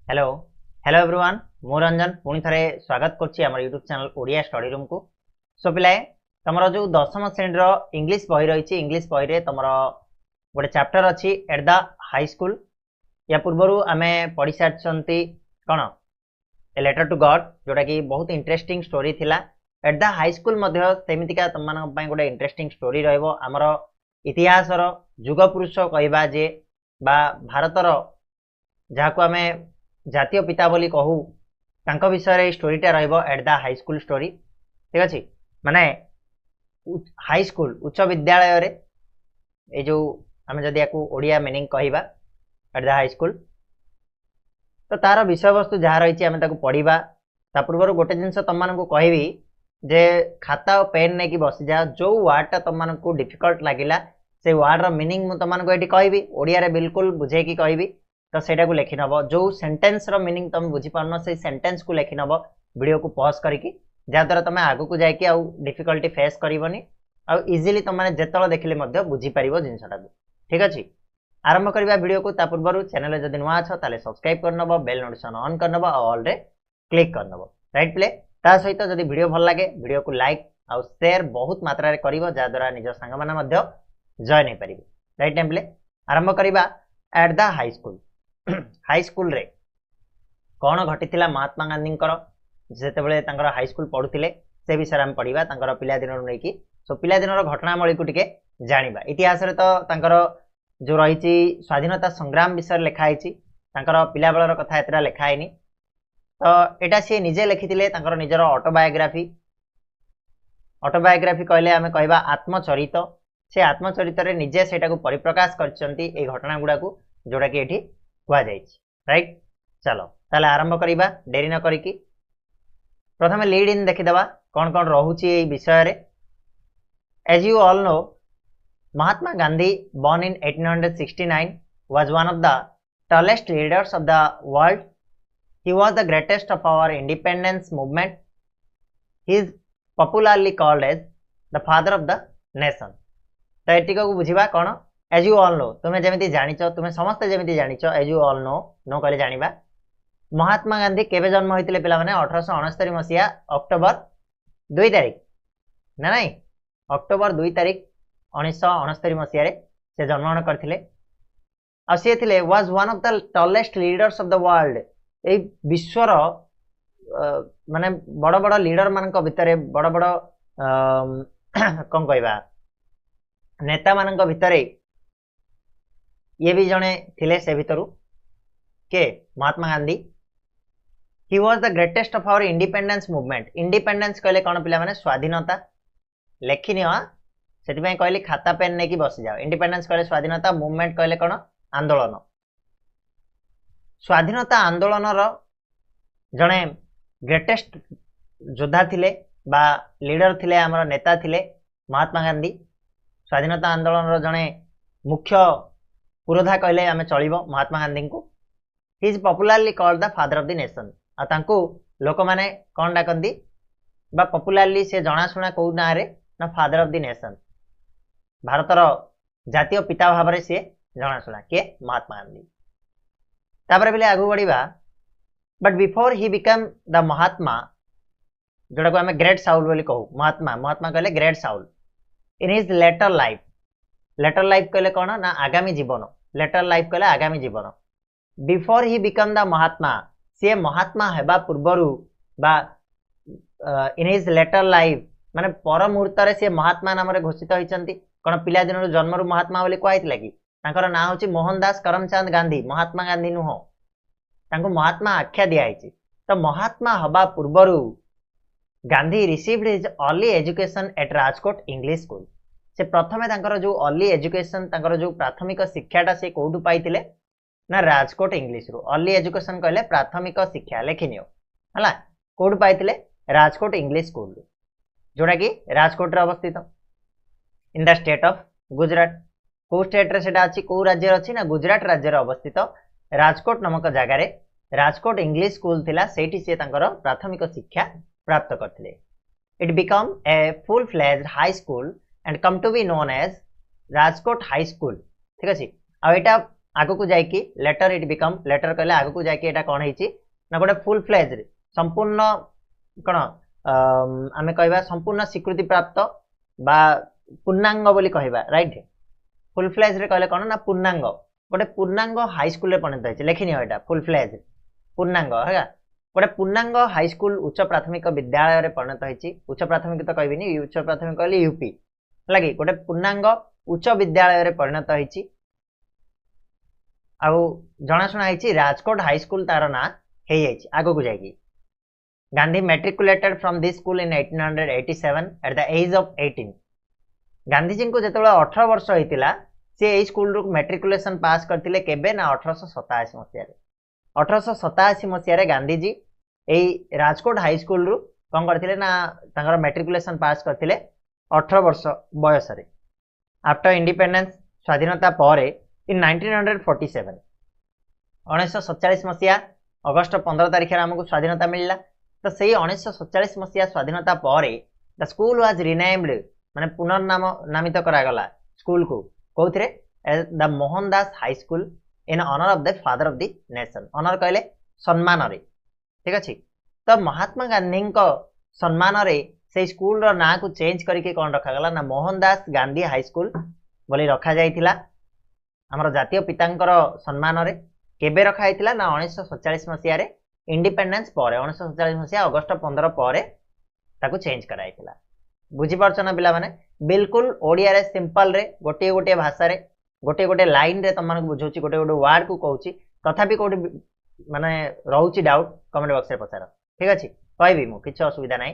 Hello hello everyone मु रंजन पुणी थे स्वागत करछि हमर YouTube channel Odia study room को। सो पिलाए तमरो जो दशम श्रेणी रो इंग्लिश बही रही इंग्लिश बही रे तमरो गोटे चैप्टर अछि एट द हाई स्कूल। या पूर्वरु आमे पढ़ी सारछंती कोन ए लेटर टू गॉड जोटा कि बहुत इंटरेस्टिंग स्टोरी थिला। एट द हाई स्कूल मध्य सेमितिका तम मानक पय गोटे इंटरेस्टिंग स्टोरी रहइबो। हमरो इतिहास रो जुग पुरुष कहबा जे बा भारत रो जाको आमे जातीय पिता बोली कहू तांको विषय स्टोरीटा रहइबो at the high school story. ठीक अछि माने हाई स्कूल उच्च विद्यालय रे ए जो आमे जदी याकू ओडिया मीनिंग कहिबा एट द हाई स्कूल तो तार विषय वस्तु जहाँ रही आमे ताकू पढ़िबा। ता पूर्व गोटे जिनस तुम मानकू कहबी जे खाता और पेन नहीं कि बसी जा जो वर्डटा तुम मानकू डिफिकल्ट लागिला से वर्ड रो मीनिंग मु तुम मानकू एठी कहबी ओडिया रे बिल्कुल बुझे की कहबी। तो सेटा को लिखि नब जो सेंटेंस रो मीनिंग तुम बुझी पारन से सेंटेंस को लिखि नब वीडियो को पॉज करके जा द्वारा तुम आगु को जाके आ डिफिकल्टी फेस करबनी आ इजीली तुम माने जेतल देखिले मध्य बुझी परिबो जिंसटा को। ठीक अछि आरंभ करबा वीडियो को। ता पूर्व चैनल जदि नुआ छ ताले सब्सक्राइब कर नब बेल नोटिफिकेशन ऑन कर नब ऑल रे क्लिक कर नब राइट प्ले। ता सहित जदि वीडियो भल लागे वीडियो को लाइक आ शेयर बहुत मात्रा रे करिवो जा द्वारा निज संग माने मध्य जॉइन हे परिबे राइट टाइम प्ले। आरंभ करबा eight the high school. High school रे कौन घटी महात्मा गांधी जिते हाई स्कूल पढ़ुते से विषय में पढ़ा तांकर पिलादिन नहीं। सो पिलादिन घटनावली को टिके जानिबा। इतिहास रे तो तांकर जो रही स्वाधीनता संग्राम विषय लिखाई पिला बेलर कथा एतरा लिखाएनी। तो एटा सी निजे लिखिथिले तांकर निजर ऑटोबायोग्राफी। ऑटोबायोग्राफी कहले आमे कहबा आत्मचरित। से आत्मचरित रे निजे सेटा को परिप्रकाश करचंती ए घटना गुडा को जोड़ा कि एठी हुआ जाइछि राइट। चलो ताले आरंभ करिबा देरी न करिकी प्रथमे लीड इन देखिदबा कौन कौन रहुछि ए विषय रे। As you all know Mahatma Gandhi born in 1869 was one of the tallest leaders of the world. He was the greatest of our independence movement. He is popularly called as the father of the nation. तो एटिको को बुझिबा कोन as you all know तुम्हें जमिति जानिच तुम्हें समस्त जमिति जानिच as you all know know कहले जानिबा। महात्मा गांधी केबे जन्म होइतिले पिला माने 1869 मसिया अक्टोबर 2 तारिख ना नहीं अक्टोबर 2 तारिख 1969 मसिया रे से जन्मग्रहण करथिले। आ से थिले was one of the tallest leaders of the world. ए विश्वर माने बड़ बड़ लीडर मानक भितरे बड़ बड़ कोन कहबा नेता मानक भितरे ये भी जने थिले से भितरु के Mahatma Gandhi. He was the greatest of our independence movement. Independence कहले कोन पिला माने स्वाधीनता लेखिनि सेति पय कहले खाता पेन ने की बस जाओ। इंडिपेंडेंस कहले स्वाधीनता मूवमेंट कहले कोन आंदोलन। स्वाधीनता आंदोलन रो जने ग्रेटेस्ट योद्धा थिले बा लीडर थिले हमर नेता थिले महात्मा गांधी। स्वाधीनता आंदोलन रो जने मुख्य पुरोधा कहले आमे चलिबो महात्मा गांधी को। He is popularly called the father of the nation. आ तांको लोक माने कोन डाकंदी बा पॉपुलरली से जणाशुना को ना रे ना father of the nation Bharat रो जातीय पिता भाव रे से जणाशुना के महात्मा गांधी। तापर बेले आगु बढ़िबा but before he become the Mahatma जोड़ा को आमे ग्रेट साउल बोली कहू। महात्मा महात्मा कहले great soul in his later life. Later life कहले कोन ना आगामी जीवन। लेटर लाइफ कहले आगामी जीवन। बिफोर ही बिकम द महात्मा से महात्मा हेबा पूर्वरु बा इन हिज लेटर लाइफ माने पर मुहूर्त रे से महात्मा नाम रे घोषित होइचंती। कोन पिला दिन जन्म रु महात्मा बोली कहैतिला कि तांकर नाम होची मोहनदास करमचंद गांधी। महात्मा गांधी नुह तांको महात्मा आख्या दिया आइची। तो महात्मा हबा पूर्वरु Gandhi received his early education at Rajkot English school. से प्रथमे तांकर जो अर्ली एजुकेशन तांकर जो प्राथमिक शिक्षाटा से कोठु पाइतिले ना राजकोट इंग्लिश रु। अर्ली एजुकेशन कहले प्राथमिक शिक्षा लेखिनियो हला कोठु पाइतिले राजकोट इंग्लिश स्कूल जोड़ा कि राजकोट रे अवस्थित in the state of Gujarat. को स्टेट रे सेटा अछि को राज्य अछि ना गुजरात राज्य रे अवस्थित राजकोट नामक जगह रे राजकोट इंग्लिश स्कूल थिला। सेठी से तांकर प्राथमिक शिक्षा प्राप्त करथिले। It become a full fledged high school and come to be known as Rajkot high school. ठीक अछि आ एटा आगु को जाइकी लेटर इट बिकम लेटर कहले आगु को जाइकी एटा कोन हेची ना गोटे फुल फ्लेज संपूर्ण कोन आमे कहबा संपूर्ण स्वीकृति प्राप्त बा पूर्णांग बोली कहबा राइट फुल फ्लेज रे कहले कोन ना पूर्णांग गोटे पूर्णांग हाई स्कूल रे पढ़ित होइछ लेखिनि एटा फुल फ्लेज पूर्णांग हेगा गोटे पूर्णांग हाई स्कूल उच्च प्राथमिक विद्यालय रे पढ़ित होइछ उच्च प्राथमिक तो कहबिनी उच्च प्राथमिक कहले यूपी लागि गोटे पूर्णांग उच्च विद्यालय रे पढ़ित होइछ आउ जनाशुना होइछ राजकोट हाई स्कूल तार ना हे जाइछ आगो को जाइकी Gandhi matriculated from this school in 1887 at the age of 18 Gandhi ji को जेतेबेला 18 वर्ष होइतिला से एई स्कूल रो मैट्रिकुलेशन पास करथिले केबे ना 1887 मसिया रे 1887 मसिया रे गांधी जी एई राजकोट हाई स्कूल रो कोन करथिले ना तांगर मैट्रिकुलेशन पास करथिले 18 वर्ष बयस रे आफ्टर इंडिपेंडेंस स्वाधीनता परे इन 1947 1947 मसिया अगस्त 15 तारिख रे हमकु स्वाधीनता मिलला तो सही 1947 मसिया स्वाधीनता परे द स्कूल वाज रिनेम्ड माने पुनर्नाम नामित करा गला स्कूल को कोथरे the Mohandas high school in honour of the father of the nation honour कहले सम्मान रे ठीक अछि तो महात्मा गांधी को सम्मान रे से स्कूल रो ना को चेंज करके कोन रखा गला ना मोहनदास गांधी हाई स्कूल बोली रखा जाइथिला हमर जातीय पितांकर सम्मान रे केबे रखा आइथिला ना 1947 मसिया रे इंडिपेंडेंस परे 1947 मसिया अगस्त 15 परे ताको चेंज करा आइथिला बुझी परछ ना पिला माने बिल्कुल ओडिया रे सिंपल रे गोटे गोटे भाषा रे गोटे लाइन रे तमन बुझौची गोटे गोटे वर्ड को कहूची तथापि कोठी माने रहउची डाउट कमेंट बॉक्स रे पचार ठीक अछि कहबी मु किछ असुविधा नै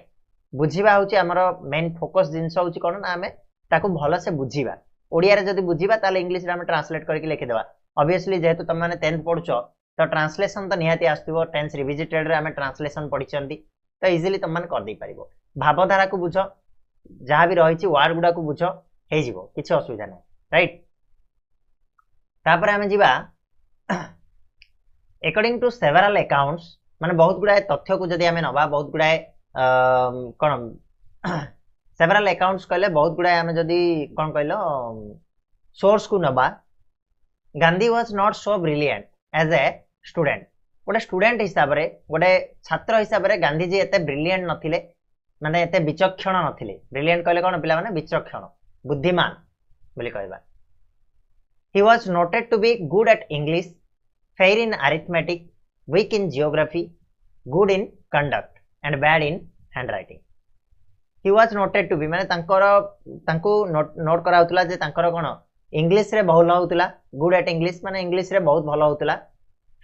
बुझीबा होची हमर मेन फोकस जिंस होची कोन ना हमें ताको भलो से बुझीबा ओडिया रे जदी बुझीबा ताले इंग्लिश रे हम ट्रांसलेट करके लिखि देबा ऑब्वियसली जेहेतु तुम माने 10th पढुछो तो ट्रांसलेशन तो निहाती आस्तबो 10th रिविजिटेड रे हम ट्रांसलेशन पढिचंदी तो इजीली तुम माने कर दे परिबो भावधारा को बुझो जहाँ भी रही वार्ड गुड़ा को बुझ हो किसी असुविधा ना राइट तापर आम जीवा अकॉर्डिंग टू सेवरल अकाउंट्स माने बहुत गुड़ाए तथ्य को जदि आम नवा बहुत गुड़ाए कौन सेवरल अकाउंट्स कहले बहुत गुड़ाए आम जदि कौन कहलो सोर्स को नवा Gandhi was not so brilliant as a student गोटे स्टूडेंट हिसाब रे गोटे छात्र हिसाब रे गांधी जी एते ब्रिलियंट नथिले माने एते विचक्षण नथिले ब्रिलियंट कहले कोन पिला माने विचक्षण बुद्धिमान बोली कहबा he was noted to be good at english fair in arithmetic weak in geography good in conduct and bad in handwriting he was noted to be माने तांको नोट करा होतला जे तांकर कोन इंग्लिश रे बहुत होतला गुड एट इंग्लिश माने English रे बहुत भलो होतला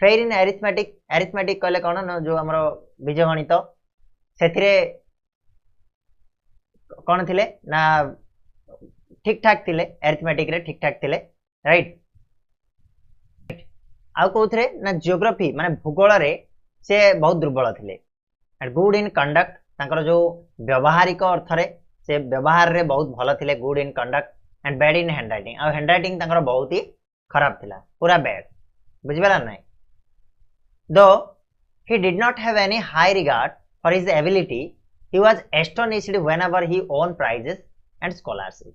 फेयर इन अरिथमेटिक अरिथमेटिक कहले कोन जो हमरो बीजगणित सेथिरे कौन थिले ना ठीक ठाक थिले अरिथमेटिक रे ठीक ठाक थिले राइट आउ कोथरे ना जियोग्राफी माने भूगोल रे से बहुत दुर्बल थिले एंड गुड इन कंडक्ट तांकर जो व्यवहारिक अर्थ रे से व्यवहार रे बहुत भलो थिले good in conduct and bad in handwriting आ हैंडराइटिंग तांकर बहुत ही खराब थिला पूरा बैड बुझिबला नै दो he did not have any high regard for his ability he was astonished whenever he won prizes and scholarship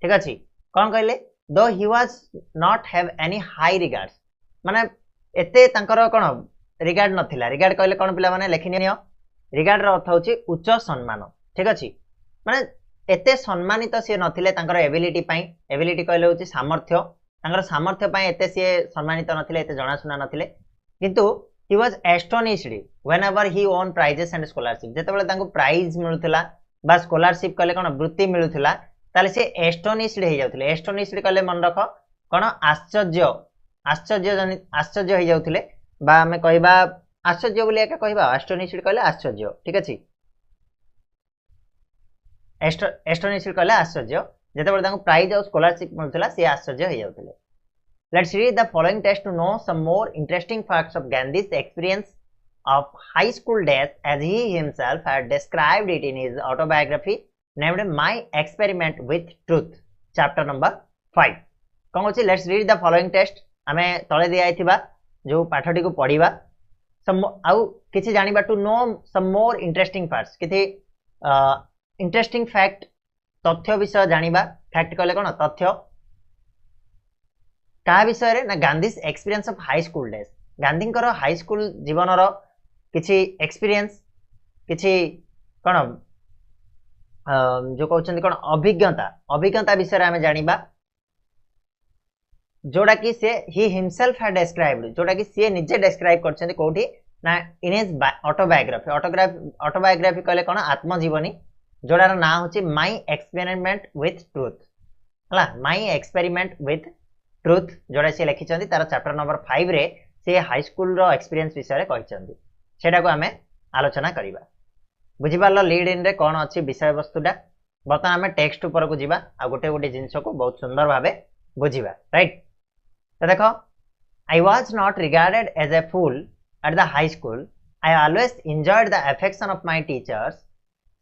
ठीक अछि कोन कहले though he was not have any high regards माने एते तांकर कोन रिगार्ड नथिला रिगार्ड कहले कोन पिला माने लेखिनियो रिगार्ड रो अर्थ होची उच्च सम्मान ठीक अछि माने एते सम्मानित से नथिले तांकर एबिलिटी पई एबिलिटी कहले होची सामर्थ्य तांकर सामर्थ्य पई एते से सम्मानित नथिले एते जणा सुना नथिले किंतु he was astonished whenever he won prizes and scholarship जेतेबेले तांको प्राइज मिलुथला बा स्कॉलरशिप कहले कोन वृत्ति मिलुथला ताले से एस्टोनिश्ड हे जाउथले एस्टोनिश्ड कहले मन रख कोन आश्चर्य आश्चर्य हे जाउथले बा हमें कहबा आश्चर्य बोली एका कहबा एस्टोनिश्ड कहले आश्चर्य ठीक अछि एस्टोनिश्ड कहले आश्चर्य जेतेबेले तांको प्राइज और स्कॉलरशिप मिलुथला से आश्चर्य हे जाउथले Let's read the following text to know some more interesting facts of Gandhi's experience of high school days as he himself had described it in his autobiography named My Experiment with Truth, chapter number 5. कौन होची let's read the following text आमे तळे दिया आइथिबा जो पाठटी को पढिबा आउ किछि जानिबा to know some more interesting facts किछि इंटरेस्टिंग फैक्ट तथ्य विषय जानिबा फैक्ट कहले कोन तथ्य क्या विषय रे ना Gandhi's experience of high school days Gandhi high school जीवन रो किछि एक्सपीरियंस किछि कोन जो कहउछन्ती कोन अभिज्ञता अभिज्ञता विषय आमे जानिबा जोड़ा कि से ही हिमसेल्फ हैड डिस्क्राइब्ड जोड़ा कि से निजे डिस्क्राइब करछन्ती कोठी ना इन हिज ऑटोबायोग्राफी ऑटोबायोग्राफी कहले कोन आत्मजीवनी जोड़ार ना होची माय एक्सपेरिमेंट विथ ट्रुथ हला माय एक्सपेरिमेंट विथ ट्रुथ जोड़ा से लिखिछन्ती तार चैप्टर नंबर 5 रे से हाई स्कूल रो एक्सपीरियंस विषय रे कहिछन्ती सेटा को हमें आलोचना करिबा बुझि पारलो लीड इन रे कोन अछि विषय वस्तुटा बर्तमान हमें टेक्स्ट ऊपर को जिबा आ गोटे गोटे जिंस को बहुत सुंदर भाबे बुझिबा राइट तो देखो I was not regarded as a fool at the high school I always enjoyed the affection of my teachers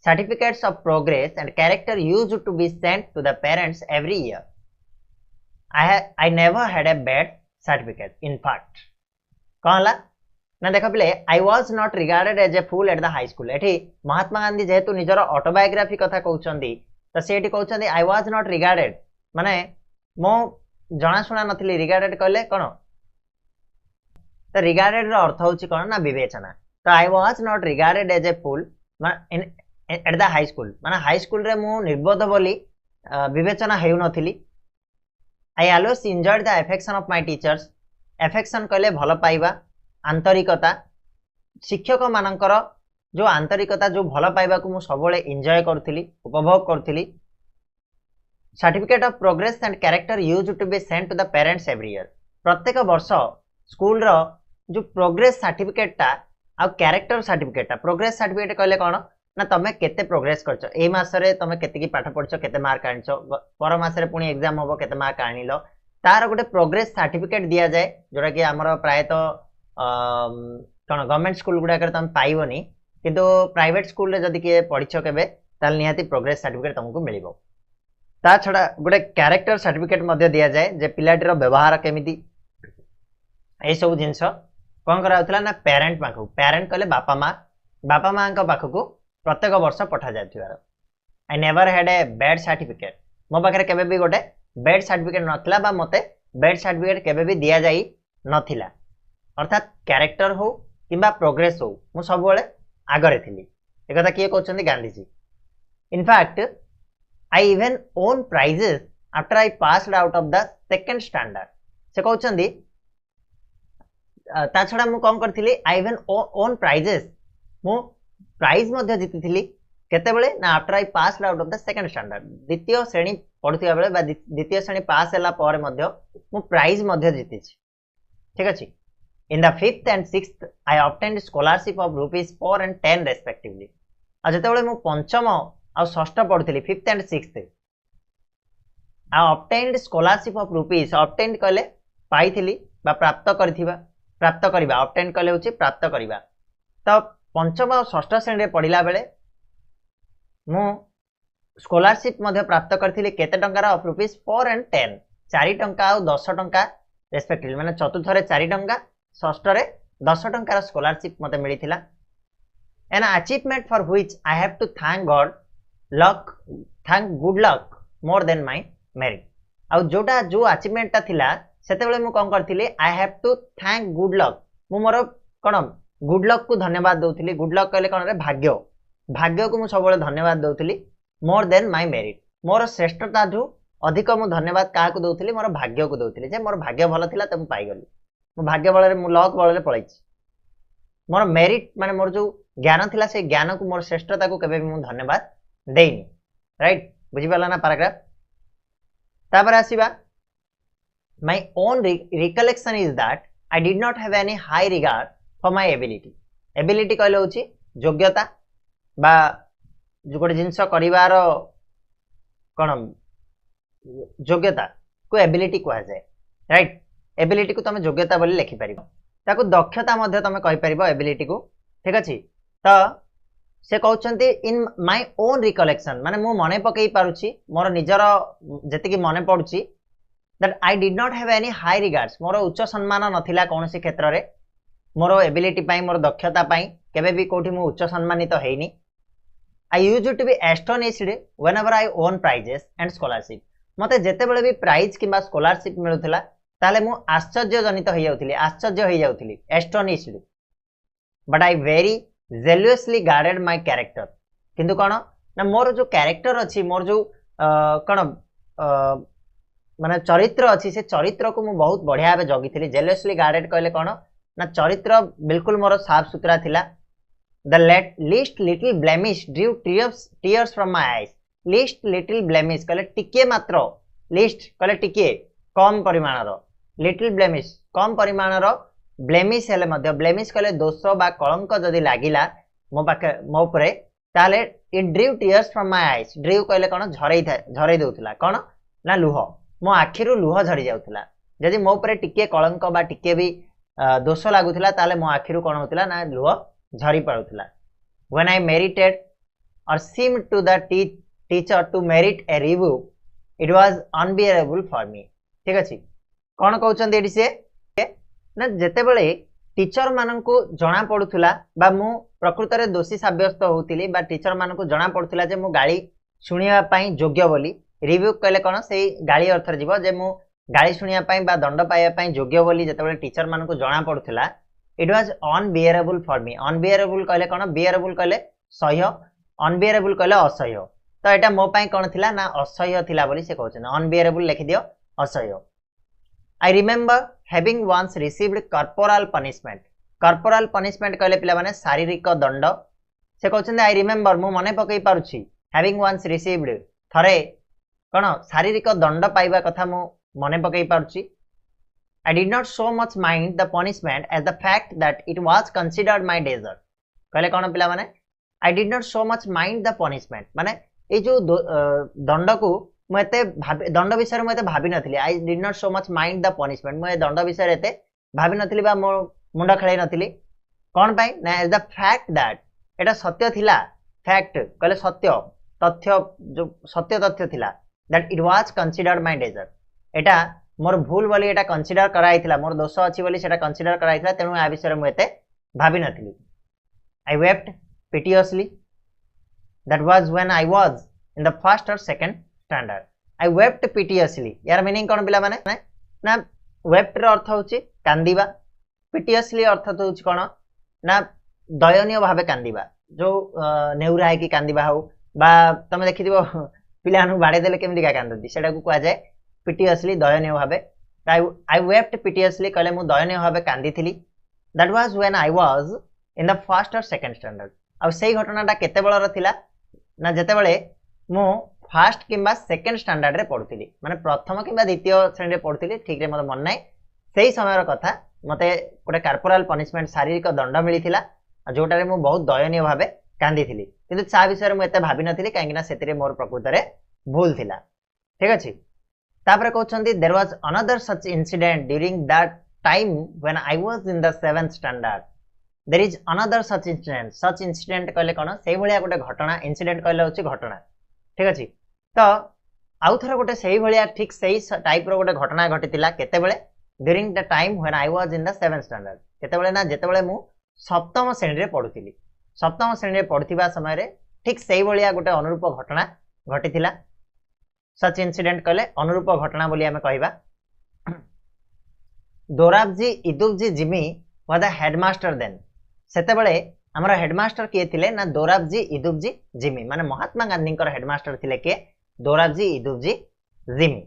certificates of progress and character used to be sent to the parents every year I never had a bad certificate in fact कहला ना देख पिले I was not regarded as a fool at the high school एठी महात्मा गांधी जेहेतु निजर autobiography कथा कहउछन्ती तो से एठी कहउछन्ती आई वाज नॉट रिगार्डेड माने मो जना सुना नथिली रिगार्डेड कहले कोन तो रिगार्डेड रो अर्थ होची कोन ना विवेचना तो I was not regarded as a fool in at the high school माने हाई स्कूल रे मु निर्बोध बोली विवेचना हेउ नथिली I always enjoyed the affection of my teachers affection कहले भलो पाइबा आंतरिकता शिक्षक मानकर जो आंतरिकता जो भलो पाइबा को मु सबले एंजॉय करथिली उपभोग करथिली certificate of progress and character used to be sent to the parents every year प्रत्येक वर्ष स्कूल रो जो प्रोग्रेस सर्टिफिकेट ता आ कैरेक्टर सर्टिफिकेट ता प्रोग्रेस सर्टिफिकेट कहले कोन ना तमे केते प्रोग्रेस करछो ए मास रे तमे केते की पाठ पढछो केते मार्क आनिछो पर मास रे पुनी एग्जाम होबो केते मार्क आनिलो तार गोटे प्रोग्रेस सर्टिफिकेट दिया जाए जोटा कि हमर प्राय तो कोन गवर्नमेंट स्कूल गुडा कर तमे पाइबोनी किंतु प्राइवेट स्कूल रे जदी के पढिछो केबे ताल निहाती प्रोग्रेस सर्टिफिकेट तुमको मिलिबो ता छडा गोटे कैरेक्टर सर्टिफिकेट मध्ये दिया जाए जे पिलाटीर व्यवहार केमिति ए सब जिंस कोन करा होतला ना पेरेंट पाखु पेरेंट कहले बापा मां का पाखु प्रत्येक वर्ष पठा जाथिवार I never had a bad certificate मो पाखरे केबे भी गोटे बैड सर्टिफिकेट नथिला बा मते बैड सर्टिफिकेट केबे भी दिया जाई नथिला अर्थात कैरेक्टर हो किबा प्रोग्रेस हो मु सब बेले आगरे थिली ए कथा किए कहउछन्ती Gandhi ji in fact I even won prizes after I passed out of the second standard से कहउछन्ती ता छडा मु कोन करथिली आई इवन ओन प्राइजेस मु प्राइज मध्ये जितिथिली केते बेले ना after I passed out of the second standard द्वितीय श्रेणी पढुथिया बेले बा द्वितीय श्रेणी पास होला पर मध्ये मु प्राइज मध्ये जितिछि ठीक अछि in the 5th and 6th I obtained scholarship of ₹4 and 10 respectively आ जते बेले मु पंचम आ षष्ठ पढुथिली 5th and 6th I obtained scholarship of rupees obtained कहले पाइथिली बा प्राप्त करथिबा प्राप्त करिबा obtained कहले होची प्राप्त करिबा तो पंचम आ षष्ठ श्रेणी रे पढिला बेले मु स्कॉलरशिप मध्ये प्राप्त करथिली केते टंका रा ₹4 and 10 4 टंका आ 10 टंका रेस्पेक्टिवली माने चतुर्थ रे 4 टंका षष्ठ रे 10 टंका रा स्कॉलरशिप मते मिलिथिला an achievement for which I have to thank God thank good luck more than my merit आ जोटा जो अचीवमेंट ता थिला सेते बेले मु कोन करथिली I have to thank good luck मु मोर कोन गुड लक को धन्यवाद दउथिली गुड लक कहले कोन रे भाग्य भाग्य को मु सब बेले धन्यवाद दउथिली मोर देन माय मेरिट मोर श्रेष्ठता जो अधिक मु धन्यवाद का को दउथिली मोर भाग्य को दउथिली जे मोर भाग्य भलो थिला त मु पाई गली मो भाग्य बळ रे मु लक बळ रे पळैछि मोर मेरिट माने मोर जो ज्ञान थिला से ज्ञान को मोर श्रेष्ठता को केबे मु धन्यवाद देइनी राइट बुझि पाला ना पैराग्राफ तापर आसीबा my own recollection is that I did not have any high regard for my ability ability कहले होछि योग्यता बा जो गोटे जिंस करिवार कोन योग्यता को एबिलिटी कहा जाए राइट एबिलिटी को तुम योग्यता बोली लिखि परिबो ताको दक्षता मध्ये तुम कहि परिबो एबिलिटी को ठीक अछि तो से कहउछन्ती इन माय ओन रिकलेक्शन माने मु मने पकई पारुछि मोर निजर जति कि मने पडुछि that I did not have any high regards मोर उच्च सम्मान नथिला कोनोसी क्षेत्र रे मोर एबिलिटी पई मोर दक्षता पई केबे भी कोठी मु उच्च सम्मानित हेइनी I used to be astonished whenever I won prizes and scholarship मते जेते बेले भी प्राइज किबा स्कॉलरशिप मिलुथिला ताले मु आश्चर्य जनित हो जाउथिली आश्चर्य हो जाउथिली astonished but I very jealously guarded my character किंतु कोन ना मोर जो कैरेक्टर अछि मोर जो कोन माने चरित्र अछि से चरित्र को मु बहुत बढ़िया भाबे जगिथिली जेलुअसली गार्डेड कहले कोन ना चरित्र बिल्कुल मोर साफ सुथरा थिला the least little blemish Drew tears from my eyes least little blemish कहले टिके मात्र लीस्ट कहले टिके कम परिमाणर लिटिल ब्लेमिश कम परिमाणर ब्लेमिश हेले मध्य ब्लेमिश कहले दोष बा कलंक जदी लागिला मो पाखे मो ऊपरे ताले it Drew tears from my eyes Drew कहले कोन झरई देउतला कोन ना लुह मो आखिरु लुह झरी जाउतला जदी मो ऊपरे टिके कलंक बा टिके भी दोष लागुतला ताले मो आखिरु कोन होतला ना लुह झरी पड़ुतला व्हेन आई मेरिटेड और seemed to the teacher to merit a review it was unbearable for me ठीक अछि कोन कहउछन एडी से ना जेते बेले टीचर माननकु जणा पडुथला बा मु प्रकृत रे दोषी साब्यस्त होउतिली बा टीचर माननकु जणा पडुथला जे मु गाली सुनिया पई योग्य बोली रिव्यू कहले कोन सेही गाली अर्थ रे जीवो जे मु गाली सुनिया पई बा दंड पाइया पई योग्य बोली जेते बेले टीचर माननकु जणा पडुथला it was unbearable for me unbearable कहले कोन बियरेबल कहले सह्य अनबियरेबल कहले असह्य तो एटा मो पई कोन थिला ना असह्य थिला बोली से कहउछन अनबियरेबल लिखि दियो असह्य I remember having once received corporal punishment कहले पिला माने शारीरिक दंड से कहउछन आई रिमेंबर मो मने पकई पारुछि हैविंग वंस रिसीव्ड थरे कोन शारीरिक दंड पाइबा कथा मो मने पकई पारुछि I did not so much mind the punishment as the fact that it was considered my desert कहले कोन पिला माने I did not so much mind the punishment माने ए जो दंड को मते दंड विषय मते भाबी नथिली I did not so much mind the punishment मैं दंड विषय एते भाबी नथिली बा मुंडा खेलै नथिली कोन पई ना as the fact that एटा सत्य थिला फैक्ट कहले सत्य तथ्य जो सत्य तथ्य थिला that it was considered my desert एटा मोर भूल बोली एटा कंसीडर कराइथिला मोर दोष अछि बोली सेटा कंसीडर कराइथिला तेनु आ विषय में एते भाबी नथिली I wept piteously that was when I was in the first or second standard I wept piteously यार मीनिंग कोन पिला माने ना वेप्ट रो अर्थ होची कांदीबा पिटियसली अर्थ होची कोन ना दयनीय भाबे कांदीबा जो नेउरा है कि कांदीबा हो बा तमे देखिदिबो पिलानु बाडे देले केमदी का कांददी सेटा को कहा जाय पिटियसली दयनीय भाबे आई वेप्ट पिटियसली कहले मु दयनीय भाबे कांदी थिली that was when I was in the first or second standard अब सेही घटनाटा केते बेलर थिला ना जेते बेले मु फर्स्ट किबा सेकंड स्टैंडर्ड रे पढुथिली माने प्रथम किबा द्वितीय श्रेणी रे पढुथिली ठीक रे मते मन नै सेही समयर कथा मते गोटे कॉर्पोरल पनिशमेंट शारीरिक दंड मिलिथिला जोटा रे मु बहुत दयनीय भाबे कांदी थिली किंतु सा विषय मु एते भाबी नथिली काहेकि ना सेतिरे मोर प्रकृत रे भूल थिला ठीक अछि तापर कहउछंती there was another such incident during that time when I was in the 7th standard there is another such incident कहले कोन सेही भलिया गोटे घटना इंसिडेंट कहले होची घटना ठीक अछि तो आउ थरा गोटे सेही भलिया ठीक सेही टाइप रो गोटे घटना घटितिला केते बेले during the time when I was in the 7th standard केते बेले ना जेते बेले मु सप्तम श्रेणी रे पढुतिली सप्तम श्रेणी रे पढुतिबा समय रे ठीक सेही भलिया गोटे अनुरूप घटना घटितिला सच इंसिडेंट कहले अनुरूप घटना बोली हमें कहबा दोराबजी इदुबजी जिमी वा द हेडमास्टर देन सेते बेले हमर हेडमास्टर के थिले ना दोराबजी इदुबजी जिमी माने महात्मा गांधी कर हेडमास्टर थिले के Dorabji Edulji Gimi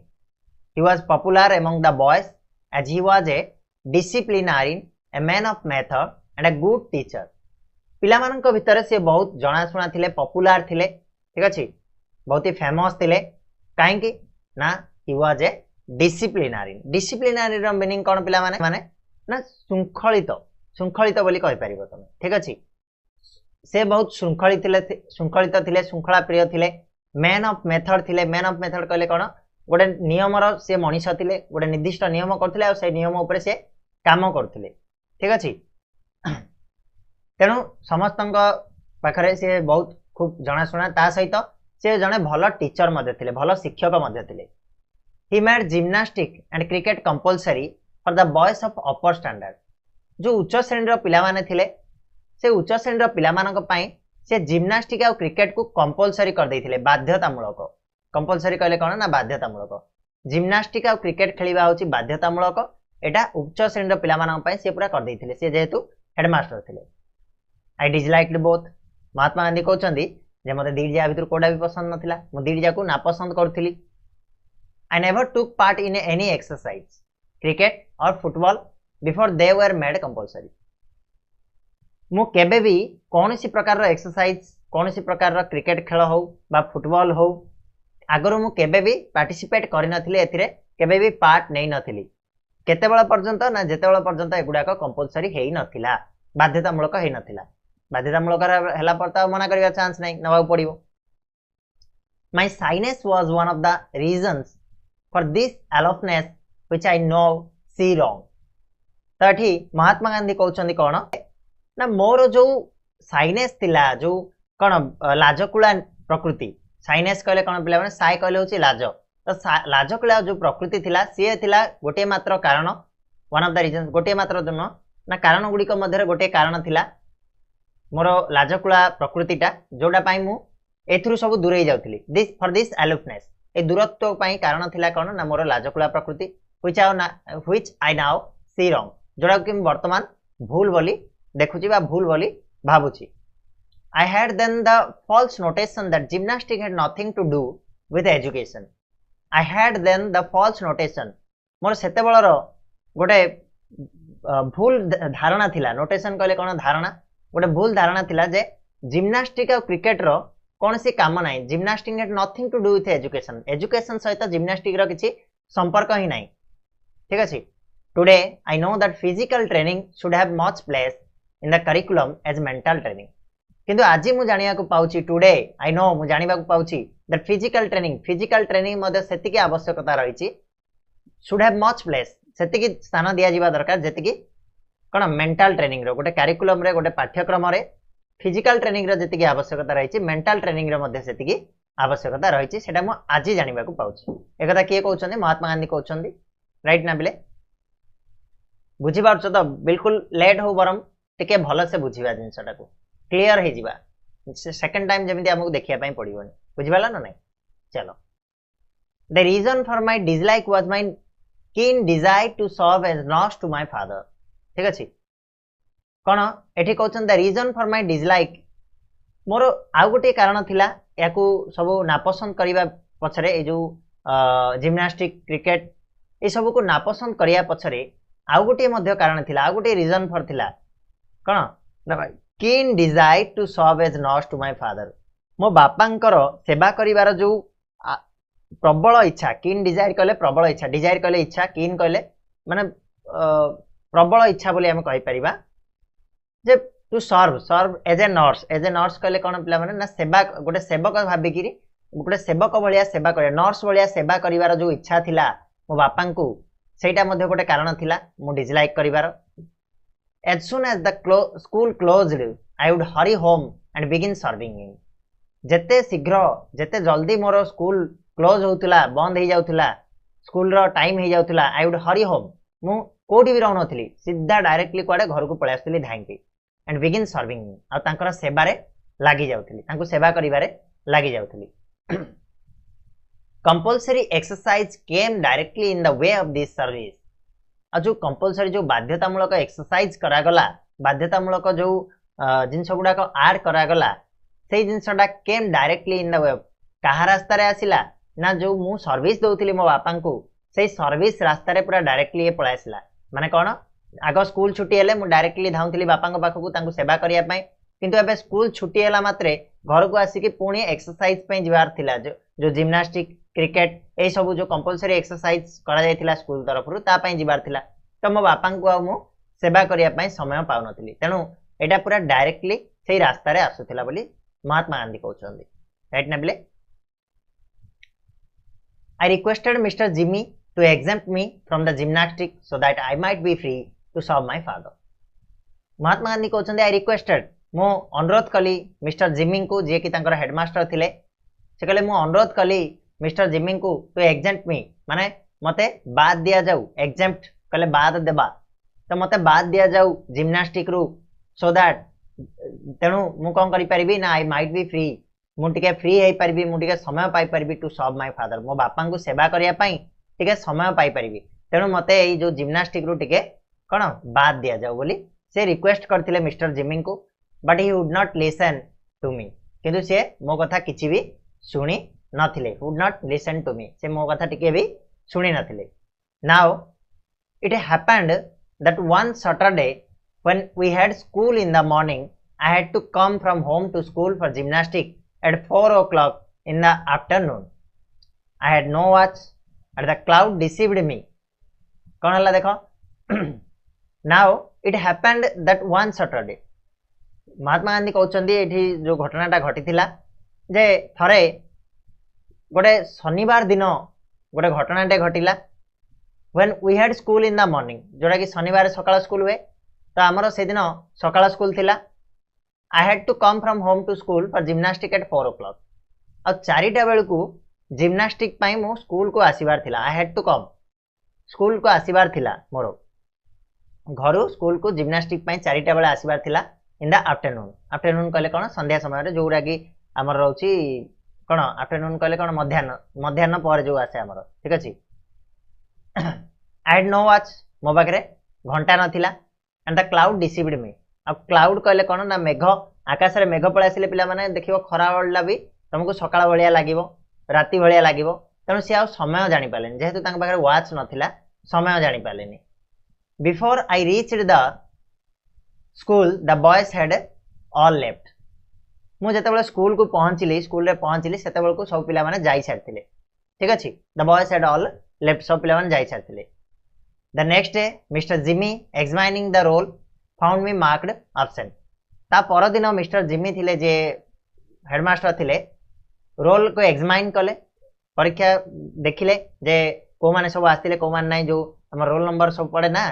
he was popular among the boys as he was a disciplinarian a man of method and a good teacher पिला मानन को भितर से बहुत जणा सुना थिले पॉपुलर थिले ठीक अछि बहुत ही फेमस थिले काहेकि ना ही वाज ए डिसिप्लिनरी रो मीनिंग कोन पिला माने ना शृंखलित बोली कहि परिबो तमे ठीक अछि से बहुत शृंखलित थिले शृंखला प्रिय थिले मैन ऑफ मेथड थिले मैन ऑफ मेथड कहले कोन गोटे नियम रो से मनीष थिले गोटे निर्दिष्ट नियम करथिले आ से नियम ऊपर से काम करथिले ठीक अछि तेनु समस्तंक पाखरे से बहुत खूब जणा सुना ता सहित से जने भलो टीचर मध्ये थिले भलो शिक्षक मध्ये थिले he made gymnastic and cricket compulsory for the boys of upper standard जो उच्च श्रेणी रो पिला माने थिले से उच्च श्रेणी रो पिला मानक पई से जिम्नास्टिक और क्रिकेट को कंपलसरी कर देथिले बाध्यतामूलक कंपलसरी कहले कोन ना बाध्यतामूलक जिम्नास्टिक आ क्रिकेट खेलिबा होची बाध्यतामूलक एटा उच्च श्रेणी पिला मानन पय से पूरा कर देथिले से जेहेतु हेडमास्टर थिले आई डिसलाइक्ड बोथ महात्मा गांधी कहउचंदी जे मते दीड जा भितर कोडा भी पसंद नथिला मो दीड जा को ना पसंद करथिली I never took part in any exercise cricket or football before they were made compulsory मु केबे भी कोनोसी प्रकार रो एक्सरसाइज कोनोसी प्रकार रो क्रिकेट खेल हो बा फुटबॉल हो आगर मु केबे भी पार्टिसिपेट करि नथिले एथिरे केबे भी पार्ट नै नथिली केतेबेला पर्यंत ना जेतेबेला पर्यंत एगुडा को कंपलसरी हेई नथिला बाध्यतामूलक हेई नथिला बाध्यतामूलक हला पर त मना करिया चांस नै नबाउ पड़िबो my shyness was one of the reasons for this aloofness which I now see wrong तठी महात्मा गांधी कहउचंदी कोन ना मोर जो साइनेस थिला जो कोन लाजकुला प्रकृति साइनेस कहले कोन पिला माने साइ कहले होची लाज तो लाजकुला जो प्रकृति थिला से थिला गोटे मात्र कारण वन ऑफ द रीजन गोटे मात्र जन ना कारण गुडी को मध्य गोटे कारण थिला मोर लाजकुला प्रकृतिटा जोडा पाई मु एथुरु सब दूरे जाउथली दिस फॉर दिस एलोफनेस ए दूरत्व पाई कारण थिला कोन ना मोर लाजकुला प्रकृति which I now see wrong जोडा कि वर्तमान भूल बोली देखुची बा भूल बोली भाबुची I had then the false notation that gymnastics had nothing to do with education. I had then the false notation. मोर सेते बळर गोटे भूल धारणा थिला नोटेशन कहले कोन धारणा गोटे भूल धारणा थिला जे जिम्नास्टिक और क्रिकेट रो कोनसी काम नाही gymnastic had nothing to do with education education सहित जिम्नास्टिक रो किछि संपर्क ही नाही ठीक अछि today I know that physical training should have much place in the curriculum as mental training किंतु आज मु जानिया को पाउची टुडे आई नो मु जानिबा को पाउची दैट फिजिकल ट्रेनिंग मध्ये सेतिकी आवश्यकता रहिची शुड हैव मच प्लेस सेतिकी स्थान दिया जिबा दरकार जेतिकी कोन मेंटल ट्रेनिंग रो गोटे करिकुलम रे गोटे पाठ्यक्रम रे फिजिकल ट्रेनिंग रो जेतिकी आवश्यकता रहिची मेंटल ट्रेनिंग रो मध्ये सेतिकी आवश्यकता रहिची सेटा मु आज जानिबा को पाउची एकदा किए कहउछन्ते महात्मा गांधी कहउछन्ती राइट ना बिले बुझी पारछ तो बिल्कुल लेट हो बरम टिके भलो से बुझीबा जिंसटा को क्लियर हे जिबा सेकंड टाइम जेमिति हमकु देखिया पई पड़िबोनी बुझिबाला ना नहीं चलो the reason for my dislike was my keen desire to serve as nurse to my father ठीक अछि कोन एठी कहउछन the reason for my dislike मोर आ गोटे कारण थिला याकू सब नापसंद करिबा पछरे ए जो जिम्नास्टिक क्रिकेट ए सब को नापसंद करिया पछरे आ गोटे मध्ये कारण थिला आ गोटे रीजन फॉर थिला कोन ना भाई keen desire to serve as nurse to my father मो बापांकर सेवा करिवार जो प्रबल इच्छा कीन डिजायर कहले प्रबल इच्छा डिजायर कहले इच्छा कीन कहले माने प्रबल इच्छा बोली हम कहि परिबा जे to serve as a nurse कहले कोन पिला माने ना सेवा गोटे सेवक भाबी कि गोटे सेवक भलिया सेवा करे नर्स भलिया सेवा करिवार जो इच्छा थिला मो बापांकु सेटा मध्ये गोटे कारण थिला मो dislike करिवार as soon as the school closed I would hurry home and begin serving him जते शीघ्र जते जल्दी मोर स्कूल क्लोज होतला बंद हे जाउतला स्कूल रो टाइम हे जाउतला आई वुड हरी होम मु कोठी भी रहनथली सीधा डायरेक्टली कोडे घर को पळे आस्तली धाइंकी एंड बिगिन सर्विंग मी आ तांकर सेवा रे लागि जाउतली तांको सेवा करिवारे लागि जाउतली compulsory exercise came directly in the way of this service आ जो कंपल्सरी जो बाध्यतामूलक एक्सरसाइज करा गला बाध्यतामूलक जो जिंस गुडा को ऐड करा गला सेही जिंसटा केम डायरेक्टली इन द वे कहा रास्ता रे आसिला ना जो मु सर्विस दउतली मो बापा को सेही सर्विस रास्ता रे पूरा डायरेक्टली पळा आसिला माने कोन आगो स्कूल छुट्टी हेले मु डायरेक्टली धाउतली बापा को पाखु तांको सेवा करिया पई किंतु एबे स्कूल छुट्टी हेला मात्रे घर को आसी कि पुणी एक्सरसाइज पई जिवार थिला जो जिम्नास्टिक क्रिकेट ए सब जो कंपल्सरी एक्सरसाइज करा जायतिला स्कूल तरफ रु ता पई जिबार थिला तो मो बापा को आ मु सेवा करिया पई समय पाउ नथिली तेनु एटा पूरा डायरेक्टली सेही रास्ता रे आसुथिला बोली महात्मा गांधी कहउछन्ती राइट ना बिले I requested Mr. Jimmy to exempt me from the gymnastics so that I might be free to serve my father. Mahatma Gandhi कहउछन्ती I requested मो अनुरोध कली मिस्टर जिमी को जे कि तांकर हेडमास्टर थिले से कहले मो अनुरोध कली मिस्टर जिमी को टू एग्जेम्प्ट मी माने मते बाद दिया जाऊ एग्जेम्प्ट कहले बाद देबा तो मते बाद दिया जाऊ जिम्नास्टिक रु सो दैट तेनु मु कोन करि परिबी ना आई माइट बी फ्री मु टिके फ्री हे परिबी मु टिके समय पाई परिबी टू सर्व माय फादर मो बापा को सेवा करिया पई टिके समय पाई परिबी तेणु मते एई जो जिम्नास्टिक रु टिके कोन बाद दिया जाऊ बोली से रिक्वेस्ट करथिले मिस्टर जिमी को but he would not listen to me किंतु से मो कथा किछि भी सुनी नथिले would not listen to me से मो कथा टिके भी सुनी नथिले now it happened that one Saturday when we had school in the morning I had to come from home to school for gymnastic at 4 o'clock in the afternoon I had no watch and the cloud deceived me कौन हला देखो now it happened that one Saturday महात्मा गांधी कहउचंदी एठी जो घटनाटा घटिथिला जे थरे गोटे शनिवार दिन गोटे घटनाटे घटिला when we had school in the morning जोटा कि शनिवार सकाळ स्कूल हुए तो आमर से दिन सकाळ स्कूल थिला I had to come from home to school for gymnastic at 4 o'clock और 4टा बेल को जिम्नास्टिक पाई मो स्कूल को आसीबार थिला I had to come school को आसीबार थिला मोर घरु स्कूल को जिम्नास्टिक पाई 4टा बेल आसीबार थिला इन द आफ्टरनून कहले कोन संध्या समय रे जोरा कि हमर रहउची कोन आफ्टरनून कहले कोन मध्याह्न पर जो आसे हमर ठीक अछि आई हैड नो वॉच मो पाखरे घंटा नथिला and the cloud deceived me अब क्लाउड कहले कोन ना मेघ आकाश रे मेघ पळासिले पिला माने देखिबो खरा वळला भी तुमको सकाळ भलिया लागिबो राति भलिया लागिबो तेणु सी आ समय जानि पालेनी जेहेतु तांग पाखरे वॉच नथिला समय जानि पालेनी before I reached the school the boys had all left मु जेतेबेले स्कूल को पहुंचली सेतेबेल को सब पिला माने जाई छाडथिले ठीक अछि the boys had all left सब पिला माने जाई छाडथिले the next day mister Gimi examining the roll found me marked absent ता पर दिन मिस्टर जिमी थिले जे हेडमास्टर थिले रोल को एग्जामिन कले परीक्षा देखिले जे को माने सब आस्तिले को मान नाही जो हमर रोल नंबर सब पड़े ना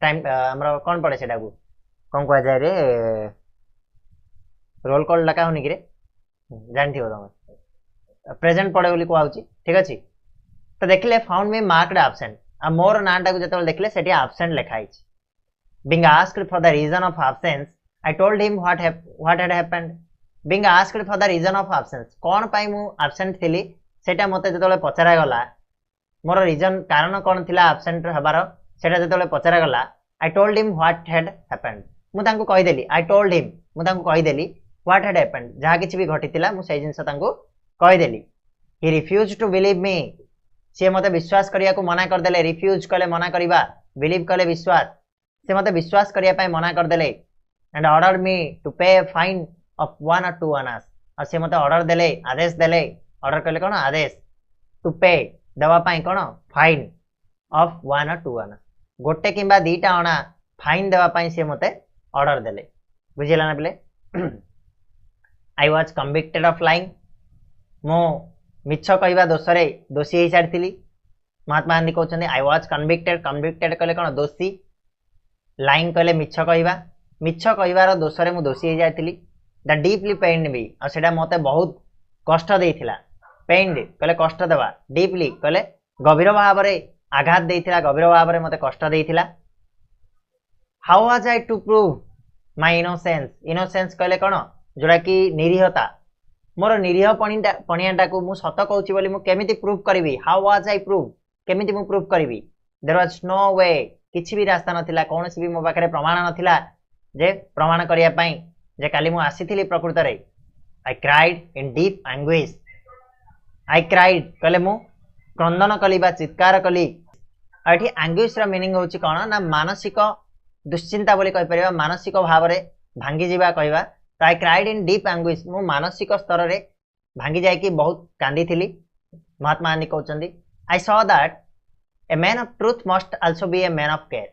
टाइम हमर कोन पड़े सेटा को कोन को जाय रे रोल कॉल लका होनी कि रे जानथियो तमे प्रेजेंट पड़े बोली को आउची ठीक अछि तो देखिले फाउंड मी मार्क्ड एब्सेंट आ मोर नाटा को जतल देखिले सेठी एब्सेंट लिखाई छी being asked for the reason of absence I told him what had happened being asked for the reason of absence कौन पाई मु absent थिली सेटा मते जतले पचरा गला मोर रीजन कारण कौन थिला absent हबार सेटा जतले पचरा गला I told him what had happened मु तांको कहि देली I told him मु तांको कहि देली what had happened जहा किछि भी घटितिला मु सेइ जिंस तांको कहि देली he refused to believe me से मते विश्वास करिया को मना कर देले रिफ्यूज कले मना करिबा बिलीव कले विश्वास से मते विश्वास करिया पय मना कर देले एंड ऑर्डर मी टू पे फाइन ऑफ 1 or 2 आनास और से मते ऑर्डर देले आदेश देले ऑर्डर कले कोन आदेश टू पे दवा पय कोन फाइन ऑफ 1 or 2 आनास गोटे किबा दीटा आना फाइन दवा पय से मते ऑर्डर देले बुझिला ना पले I was convicted of lying मो मिछ कहबा दोषरे दोषी हे सारथिली Mahatma Gandhi कहउछन I was convicted कले कोन दोषी लाइंग कहले मिछ कहबार दोषरे मु दोषी हे जायतिली द डीपली पेन्ड मी आ सेटा मते बहुत कष्ट देइथिला पेन्ड कहले कष्ट देबा डीपली कहले गभीर भाव रे आघात देइथिला गभीर भाव रे मते कष्ट देइथिला how was I to prove my innocence कहले कोन जोरा कि निरीहता मोर निरीह पणियाटा को मु सत कहउची बोली मु केमिति प्रूव करबी हाउ वाज आई प्रूव केमिति मु प्रूव करबी देयर वाज नो वे किछि भी रास्ता नथिला कोनसी भी मो पाखरे प्रमाण नथिला जे प्रमाण करिया पई जे काली मु आसीथिली प्रकृत रे आई cried in deep anguish I cried कले मु क्रंदन कली बा चित्कार कली एठी एंग्विश रा मीनिंग होची कोन ना मानसिक दुश्चिंता बोली कहि परिबा मानसिक भाव रे भांगी जीवा कहबा तो I cried in deep anguish मु मानसिक स्तर रे भांगी जाय कि बहुत कांदी थिली महात्मा गांधी कहउचंदी I saw that A man of truth must also be a man of care.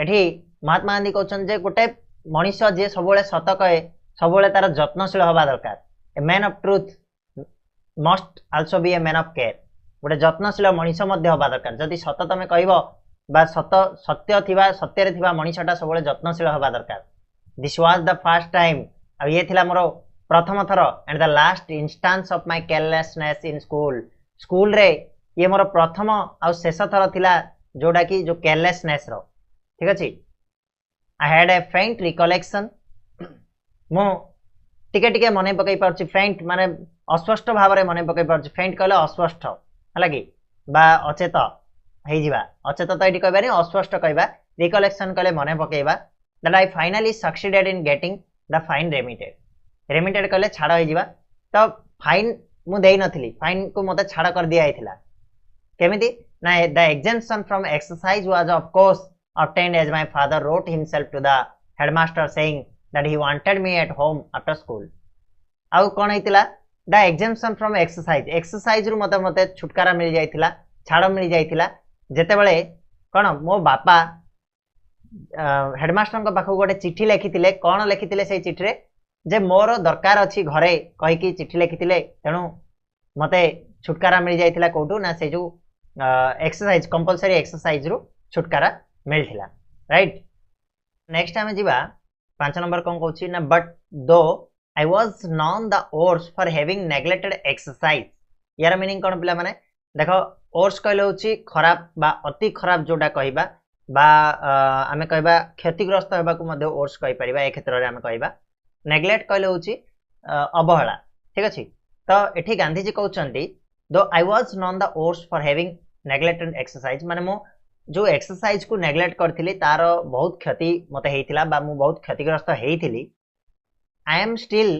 एठी महात्मा गांधी कहउछन जे गोटे मनीष जे सबले सत कहे सबले तार जत्नशील होबा दरकार ए man of truth must also be A man of care गोटे जत्नशील मनीष मध्य होबा दरकार जदि सत तमे कहबो बा सत्य थिबा सत्य रे थिबा मनीषटा सबले जत्नशील होबा दरकार this was the first time आ ये थिला मोर प्रथम थर and the last instance of my carelessness in school रे ये मोर प्रथम आ शेष थर थिला जोडा कि जो केयरलेसनेस रो ठीक अछि आई हैड ए फेंट रिकलेक्शन मो टिके टिके मने पकई पारछि फेंट माने अस्पष्ट भाव रे मने पकई पारछि फेंट कहले अस्पष्ट हला कि बा अचेत हे जिबा अचेत तो एटी कहबानी अस्पष्ट कहबा रिकलेक्शन कले मने पकेबा that I finally succeeded in getting the fine remitted कले छाड़ हो जिबा तो फाइन मु देई नथिली फाइन को मते छाड़ कर दिया आइथिला केमिति ना the exemption from exercise was of course obtained as my father wrote himself to the headmaster saying that he wanted me at home after school आउ कोन हेतिला द एग्जेम्पशन फ्रॉम एक्सरसाइज रु मते छुटकारा मिल जाइथिला छाड़ मिल जाइथिला जेते बेले कोन मो बापा हेडमास्टर को पाखु गोटे चिट्ठी लिखिथिले कोन लिखिथिले से चिट्ठी रे जे मोर दरकार अछि घरे कहि कि चिट्ठी लिखिथिले तेनु मते छुटकारा मिल जाइथिला कोठू ना से जो एक्सरसाइज कंपलसरी एक्सरसाइज रु छुटकारा मिलथिला राइट नेक्स्ट आमे जिबा 5 नंबर कोन कहउछि ना बट दो I was known the ores for having neglected exercise यार मीनिंग कोन पिला माने देखो ओर्स कहले होछि खराब बा अति खराब जोडा कहिबा बा आमे कहबा क्षतिग्रस्त हेबा को मध्ये ओर्स कहि परिबा ए क्षेत्र रे आमे कहबा नेग्लेक्ट कहले होछि अवहेला ठीक अछि तो एठी गांधी जी कहउछंती दो I was known the ores for having neglected exercise माने मो जो एक्सरसाइज को नेग्लेक्ट करथिली तार बहुत क्षति मते हेइथिला बा मु बहुत क्षतिग्रस्त हेइथिली I am still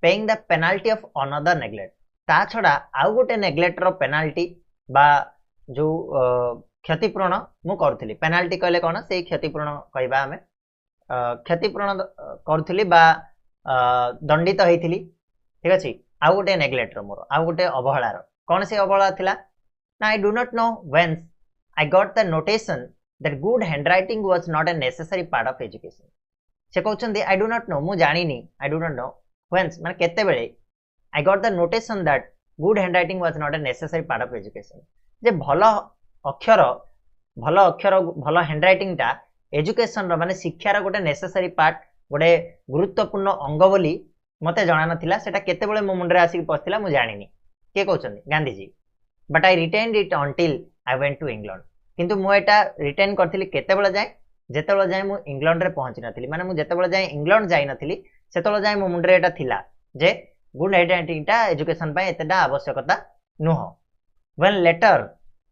paying the penalty of another neglect ता छडा आउ गोटे नेग्लेक्ट रो पेनाल्टी बा जो क्षतिपूर्ण मु करथिली पेनाल्टी कहले कोन से क्षतिपूर्ण कहबा हमें क्षतिपूर्ण करथिली बा दंडित हेइथिली ठीक अछि आउ गोटे नेग्लेक्ट रो मोर आउ गोटे अवहेला रो कोन से अवहेला थिला ना I do not know when I got the notation that good handwriting was not a necessary part of education. से कहउछन्ती I do not know मु जानिनी I do not know when माने केते बेले I got the notation that good handwriting was not a necessary part of education. जे भलो अक्षर भलो handwriting टा education रो माने शिक्षा रो गोटे नेसेसरी पार्ट गोटे गुरुत्वपूर्ण अंग बोली मते जणा नथिला सेटा केते बेले मो मुंडरे आसी पछिला मु जानिनी के कहउछन्ती Gandhi ji but I retained it until I went to England किंतु मु एटा रिटेन करथिली केते बेले जाय जेते बेले जाय मु इंग्लैंड रे पहुंची नथिली माने मु जेते बेले जाय इंग्लैंड जाय नथिली सेते बेले जाय मो मुंडरे एटा थिला जे गुड हैंडराइटिंग टा एजुकेशन पय एतेडा आवश्यकता नुह when later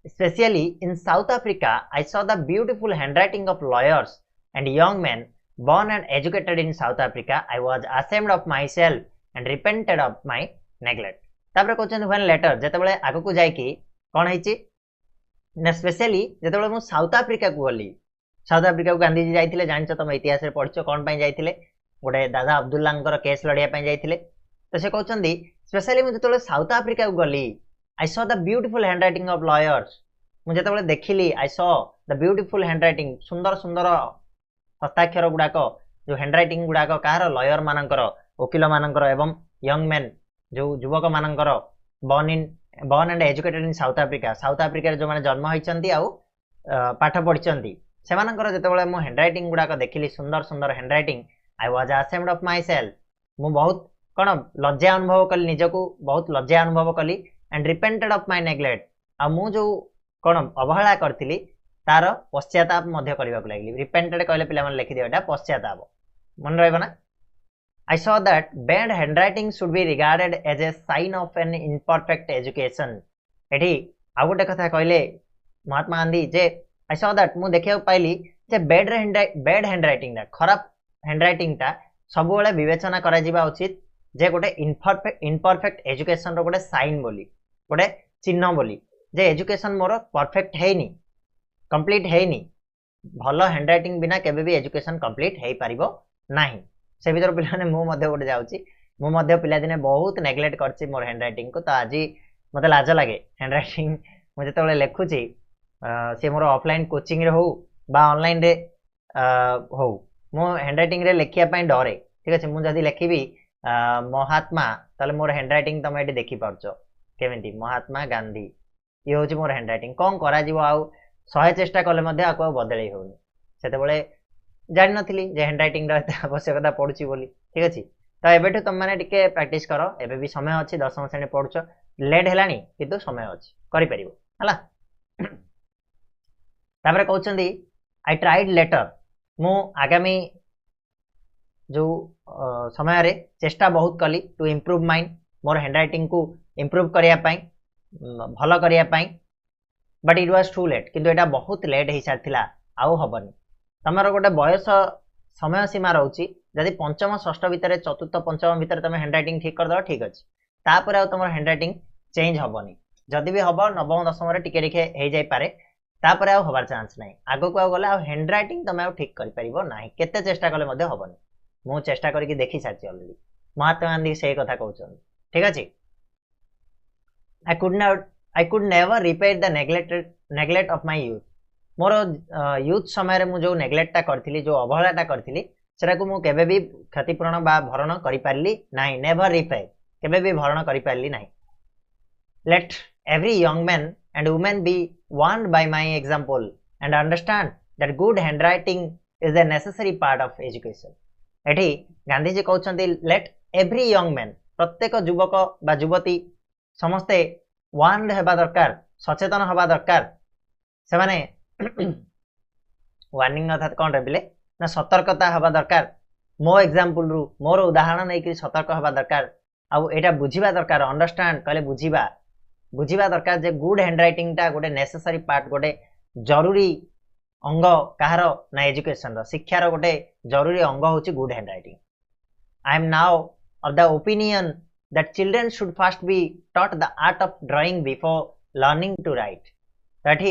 specially in South Africa I saw the beautiful handwriting of lawyers and young men born and educated in South Africa I was ashamed of myself and repented of my neglect तापर कहउछन when letter जेते बेले आगु को जाय कि कोन हेछि ना specially जेते बेले मु साउथ अफ्रीका को गली साउथ अफ्रीका को गांधी जी जाइथिले जानछ तम इतिहास रे पढिछ कोन पय जाइथिले गोटे दादा अब्दुल्ला अंकर केस लड़िया पय जाइथिले तो से कहउछन्ती स्पेशली मु जेते बेले साउथ अफ्रीका को गली I saw the beautiful handwriting of lawyers मु जेते बेले देखिली I saw the beautiful handwriting सुंदर सुंदर हस्ताक्षर गुडाक जो हैंडराइटिंग गुडाक कार लॉयर मानकर वकील मानकर एवं यंग मैन जो युवक मानकर born and educated in South Africa रे जो माने जन्म होइचंती आउ पाठ पढिचंती सेमानकर जेतेबेले मो हैंडराइटिंग गुडाक देखिली सुंदर सुंदर handwriting I was ashamed of myself मु बहुत कोन लज्जा अनुभव कली निजको बहुत लज्जा अनुभव कली and repented of my neglect आ मु जो कोन अवहेला करथिली तार पश्चाताप मध्य करबा को लागली रिपेंटेड कहले पिला मन लिखि दियोटा पश्चाताप मन रहबा ना I saw that bad handwriting should be regarded as a sign of an imperfect education. एठी आ गोटे कथा कहले महात्मा गांधी जे I saw that मु देखिया पाइली जे बैड हैंडराइटिंग दा खराब हैंडराइटिंग ता सब बेले विवेचना करा जिबा उचित जे गोटे इम्परफेक्ट एजुकेशन रो गोटे साइन बोली गोटे चिन्ह बोली जे एजुकेशन मोर परफेक्ट हेनी कंप्लीट हेनी भलो हैंडराइटिंग बिना केबे भी एजुकेशन कंप्लीट हेई परिबो नाही से भीतर पिलाने मु मध्य गोटे जाउची मु मध्य पिला दिने बहुत नेग्लेक्ट करची मोर हैंडराइटिंग को तो आज मते लाज लागे हैंडराइटिंग मु जतबेले लेखुची से मोर ऑफलाइन कोचिंग रे हो बा ऑनलाइन रे हो मु हैंडराइटिंग रे लेखिया पई डरे ठीक अछि मु जदी लेखिबी महात्मा ताले मोर हैंडराइटिंग तमे एटी देखि परछो केमिति महात्मा गांधी ये होची मोर हैंडराइटिंग कोन करा जीवो आउ 100 चेष्टा कले मध्ये आको बदलै होनी सेतेबेले जानि नथिली जे हैंडराइटिंग रो आवश्यकता पडुची बोली ठीक अछि तो एबेठु तुम माने टिके प्रैक्टिस करो एबे भी समय अछि 10वीं श्रेणी पढुछो लेट हेलानी किंतु समय अछि करि परिबो हला तापर कहउछंदी आई ट्राइड लेटर मु आगामी जो समय रे चेष्टा बहुत कली to improve mind more handwriting को इंप्रूव करिया पई भलो करिया पई but it was too late किंतु एटा बहुत लेट हो सारी आउ हबनी तमर गोटे बयस समय सीमा रोचे जदि पंचम षष्ठ भितर चतुर्थ पंचम भितर तुम हैंड रईटिंग ठीक करदे ठीक अच्छे तापर आ तुम हैंड रईटिंग चेंज हेनी जदि भी हम नवम दशम टिके टिके हो जाए तापर आ हबार चांस ना आग को गले हैंड रईटिंग तुम ठीक करना केते चेष्टा कले हेनी मु चेष्टा करके देखी सारी अलरेडी महात्मा गांधी से कथा कहते ठीक अच्छे I could never repay the neglect of my youth more youth समय मु जो नेग्लेक्टा करथिली जो अवहेलाटा करथिली सेरा को मु केबे भी क्षतिपूरण बा भरण करि पारली नाही नेवर रिपे केबे भी भरण करि पारली नाही let every young man and women be warned by my example and understand that good handwriting is a necessary part of education एठी Gandhi ji कहउछन्ती let every young man प्रत्येक युवक बा युवती समस्ते वार्नड हेबा दरकार सचेतन हेबा दरकार से माने वार्निंग अर्थात कौन रबिले ना सतर्कता हवा दरकार मो एग्जांपल रु मोर उदाहरण नै कि सतर्क हवा दरकार आउ एटा बुझिबा दरकार अंडरस्टैंड कहले बुझिबा दरकार जे गुड हैंडराइटिंग टा गोटे नेसेसरी पार्ट गोटे जरूरी अंग कहार ना एजुकेशन रो शिक्षा रो गोटे जरूरी अंग होची good handwriting I am now of the opinion that children should first be taught the art of drawing before learning to write that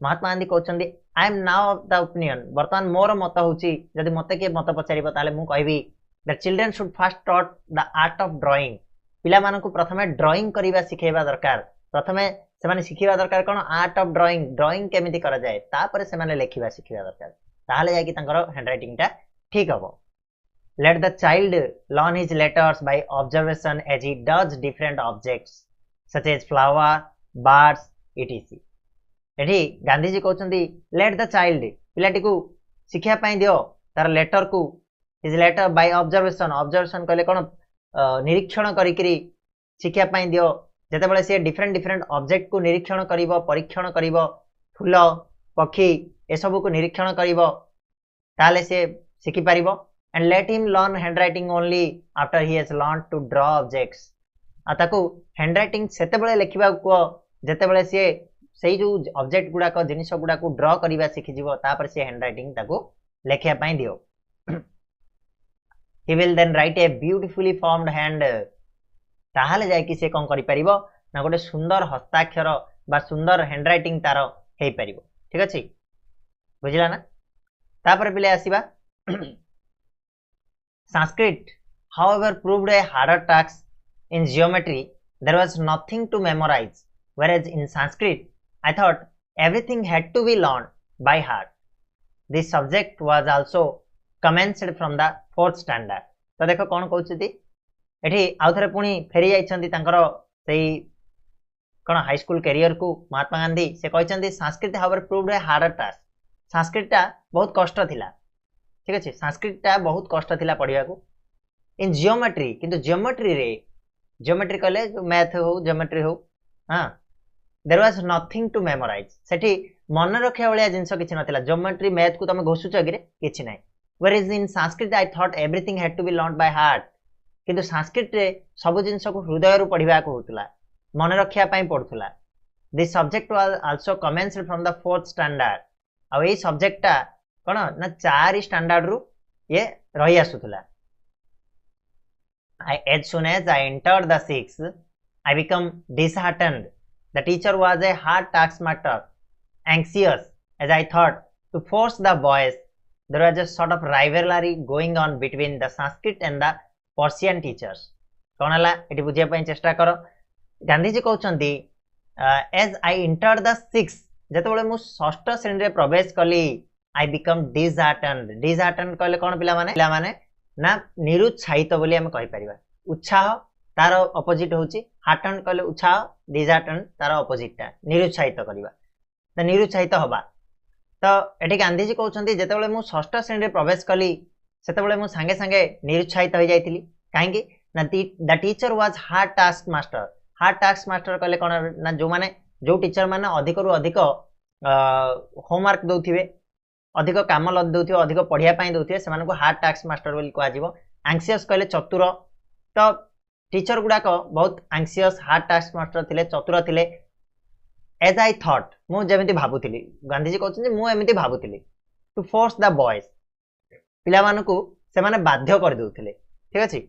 Mahatma Gandhi कहते I am now of the opinion बर्तमान मोर मत होची जदि मते के मत पचारिबो ताले मु कहबी that children should first taught the art of drawing पिला मानकु प्रथमे ड्राइंग करिबा सिखेबा दरकार प्रथमे से माने सिखिबा दरकार कोन आर्ट ऑफ ड्राइंग केमिति करा जाय तापर से माने लेखिबा सिखिबा दरकार ताले जाय कि तंकर हैंडराइटिंग टा ठीक हबो let the child learn his letters by observation as he does different objects such as flower birds ETC एठी गांधी जी कहउछन्ती लेट द चाइल्ड पिलाटी को शिक्षा पाई दियो तार लेटर को हिज लेटर बाय ऑब्जर्वेशन कहले कोन निरीक्षण करिकरी शिक्षा पाई दियो जेते बेले से डिफरेंट ऑब्जेक्ट को निरीक्षण करिवो परीक्षण करिवो फूल पक्षी ए सब को निरीक्षण करिवो ताले से शिखि पारिवो and let him learn handwriting only after he has learn to draw objects आ ताको हैंडराइटिंग सेते बेले लिखिबा को जेते बेले से सेई जो ऑब्जेक्ट गुडा को जिनिस गुडा को ड्रॉ करिबा सिखि जिवो तापर से हैंडराइटिंग ताको लेखिया पाई दियो he will then write a beautifully formed hand ताहाले जाय कि से कोन करि परिबो ना गोटे सुंदर हस्ताक्षर बा सुंदर हैंडराइटिंग तार हेई परिबो ठीक अछि बुझिला ना तापर पिले आसीबा Sanskrit however proved a harder task in geometry there was nothing to memorize whereas in Sanskrit I thought everything had to be learned by heart. This subject was also commenced from the 4th standard. तो देखो कौन कहउछथि एठी आउथरे पुनी फेरी जाइछन्ती तांकर सेई कोन high school career को महात्मा गांधी से कहछन्ती संस्कृत हावर proved ए harder task संस्कृतटा बहुत कष्ट थिला ठीक अछि संस्कृतटा बहुत कष्ट थिला पढिया को इन जियोमेट्री किंतु जियोमेट्री रे जियोमेट्री कहले मैथ हो जियोमेट्री हो हां there was nothing to memorize सेठी मन रखिया वाला जिंस किछि नथिला ज्योमेट्री मैथ को तमे घोसुच अगिरे किछि नै whereas in Sanskrit I thought everything had to be learned by heart किंतु संस्कृत रे सब जिंस को हृदय रु पढिबा को होतला मन रखिया पई पढुतला this subject was also commenced from the 4th standard आ ए सब्जेक्ट ता कोन ना 4 स्टैंडर्ड रु ये रही आसुतला as soon as I entered the 6th I become disheartened. The teacher was a hard taskmaster, anxious, as I thought, to force the boys. There was a sort of rivalry going on between the Sanskrit and the Persian teachers. कौन हला eighty बुझिया पई चेष्टा करो Gandhi ji कहउछन्ती as I entered the 6th जते बेले मु षष्ठ श्रेणी रे प्रवेश कली I become disheartened कहले कोन पिला माने ना निरुत्साहित बोली हम कहि परिबा उत्साह तार ऑपोजिट होची हार्टन कहले उत्साह डिसहार्टन तार ऑपोजिट ता निरुत्साहित करबा त निरुत्साहित होबा तो एठी गांधी जी कहउछन्ती जेते बेले मु षष्ठ श्रेणी रे प्रवेश कली सेते बेले मु संगे संगे निरुत्साहित हो जाइतिली काहेकि ना the teacher was hard task master कहले कोन ना जो माने जो टीचर माने अधिक रु अधिक होमवर्क दोथिबे अधिक काम लद दोथिबे अधिक पढिया पई दोथिबे से मानको हार्ड टास्क मास्टर बोली को आजिवो एंग्जियस कहले चतुर तो टीचर गुडा को बहुत एंग्जियस हार्ड टास्क मास्टर थिले चतुर थिले एज आई थॉट मु जेमिति भाबुथिली गांधीजी कहउछन मु एमिति भाबुथिली टू फोर्स द बॉयज पिला मानकू से माने बाध्य कर दउथिले ठीक अछि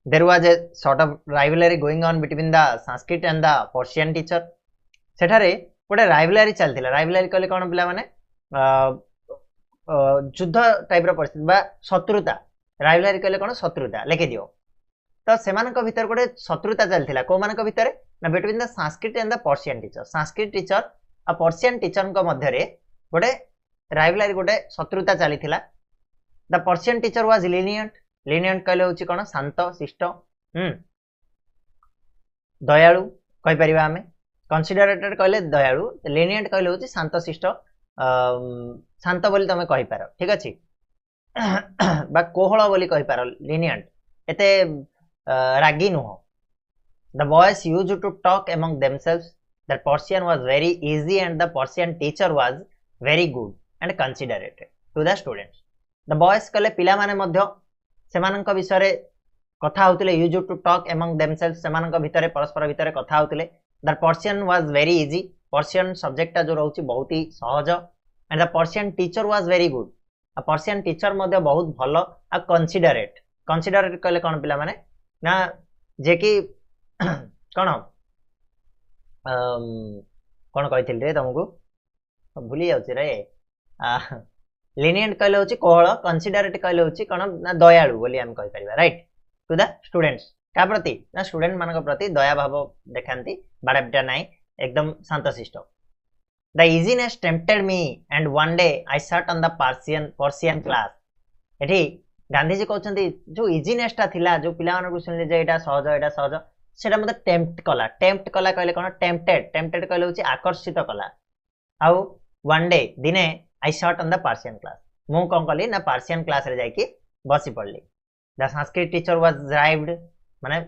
there was a sort of rivalry going on between the Sanskrit and the Persian teacher सेठारे गोटे राइवलरी चलथिला राइवलरी कहले कोन पिला माने युद्ध टाइप रो परिस्थिति बा शत्रुता राइवलरी कहले कोन शत्रुता लेके दियो तो सेमानक भीतर गोटे शत्रुता चलथिला को मानक भीतर ना between the Sanskrit and the Persian teacher Sanskrit teacher आ पर्शियन टीचर को मध्य गोटे राइवलरी गोटे शत्रुता चलीथिला the Persian teacher was lenient कहले होची कोन शांत शिष्ट दयालु कहि परिबा हमें कंसीडरेटेड कहले दयालु लीनियंट कहले होची शांत शिष्ट शांत बोली तमे कहि पारो ठीक अछि बा कोहळ बोली कहि पारो लीनियंट एते रागी नुह the boys used to talk among themselves that Persian was very easy and the Persian teacher was very good and considerated to the students the boys कहले पिला माने मध्य सेमानक विषय रे कथा होतिले used to talk among themselves सेमानक भितरे परस्पर भितरे कथा होतिले the Persian was very easy Persian subject जो रहउची बहुत ही सहज and the Persian teacher was very good uh Persian teacher मध्य बहुत भलो आ कंसीडरेट कहले कोन पिला माने ना जे कि कोन कोन कहिथिल रे तुमको भूली जाउची रे लीनियंट कहले होची कोहळ कंसीडरेट कहले होची कोन ना दयालु बोली हम कहि परिबा राइट टू द स्टूडेंट्स का प्रति ना स्टूडेंट मानक प्रति दया भाव देखांती बाड़ाबिटा नाही एकदम शांतशिष्ट the easiness tempted me and one day I sat on the Persian class एठी गांधीजी कहउछंती जो इजीनेस ता थिला जो पिला मानक सुनले जे एटा सहज सेटा मते टेम्प्ट कला कहले कोन टेम्प्टेड कहले होची आकर्षित कला आउ वन डे दिने आई sat on the Persian class मु कोन कली ना पर्शियन क्लास रे जाई बसी पड़ली the Sanskrit teacher was grieved माने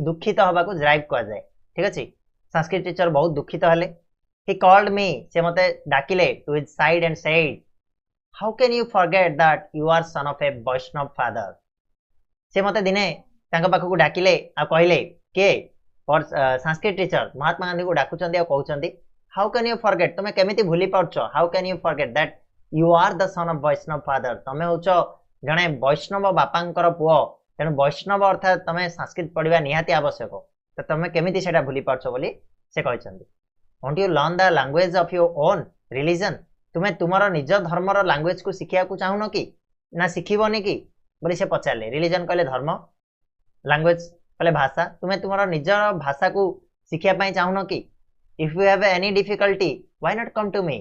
दुखित होबा को ड्राइव कह जाय ठीक अछि संस्कृत टीचर बहुत दुखित हले ही कॉल्ड मी से मते डाकिले to his side and said how can you forget that you are son of a Vaishnava father से मते दिने तांका पाखु डाकिले आ कहिले के संस्कृत टीचर महात्मा गांधी को डाकुचंदी आ कहउचंदी हाउ कैन यू फॉरगेट तमे केमिति भूली पड़छो how can you forget that you are the son of Vaishnava father तमे होचो जणे वैष्णव बापांकर पुओ तेणु वैष्णव अर्थात तमे संस्कृत पढ़िबा निहाती आवश्यक तो तमे केमिति सेटा भूली पड़छो बोली से कहचंदी want you learn the language of your own religion तुमे तुमरो निज धर्मर लैंग्वेज को सिखिया को चाहुनो कि ना सिखिबोनी कि बोली से पचारले रिलीजन कहले धर्म लैंग्वेज कहले भाषा तुमे तुमरो निज भाषा को सिखिया पई चाहुनो कि if you have any difficulty why not come to me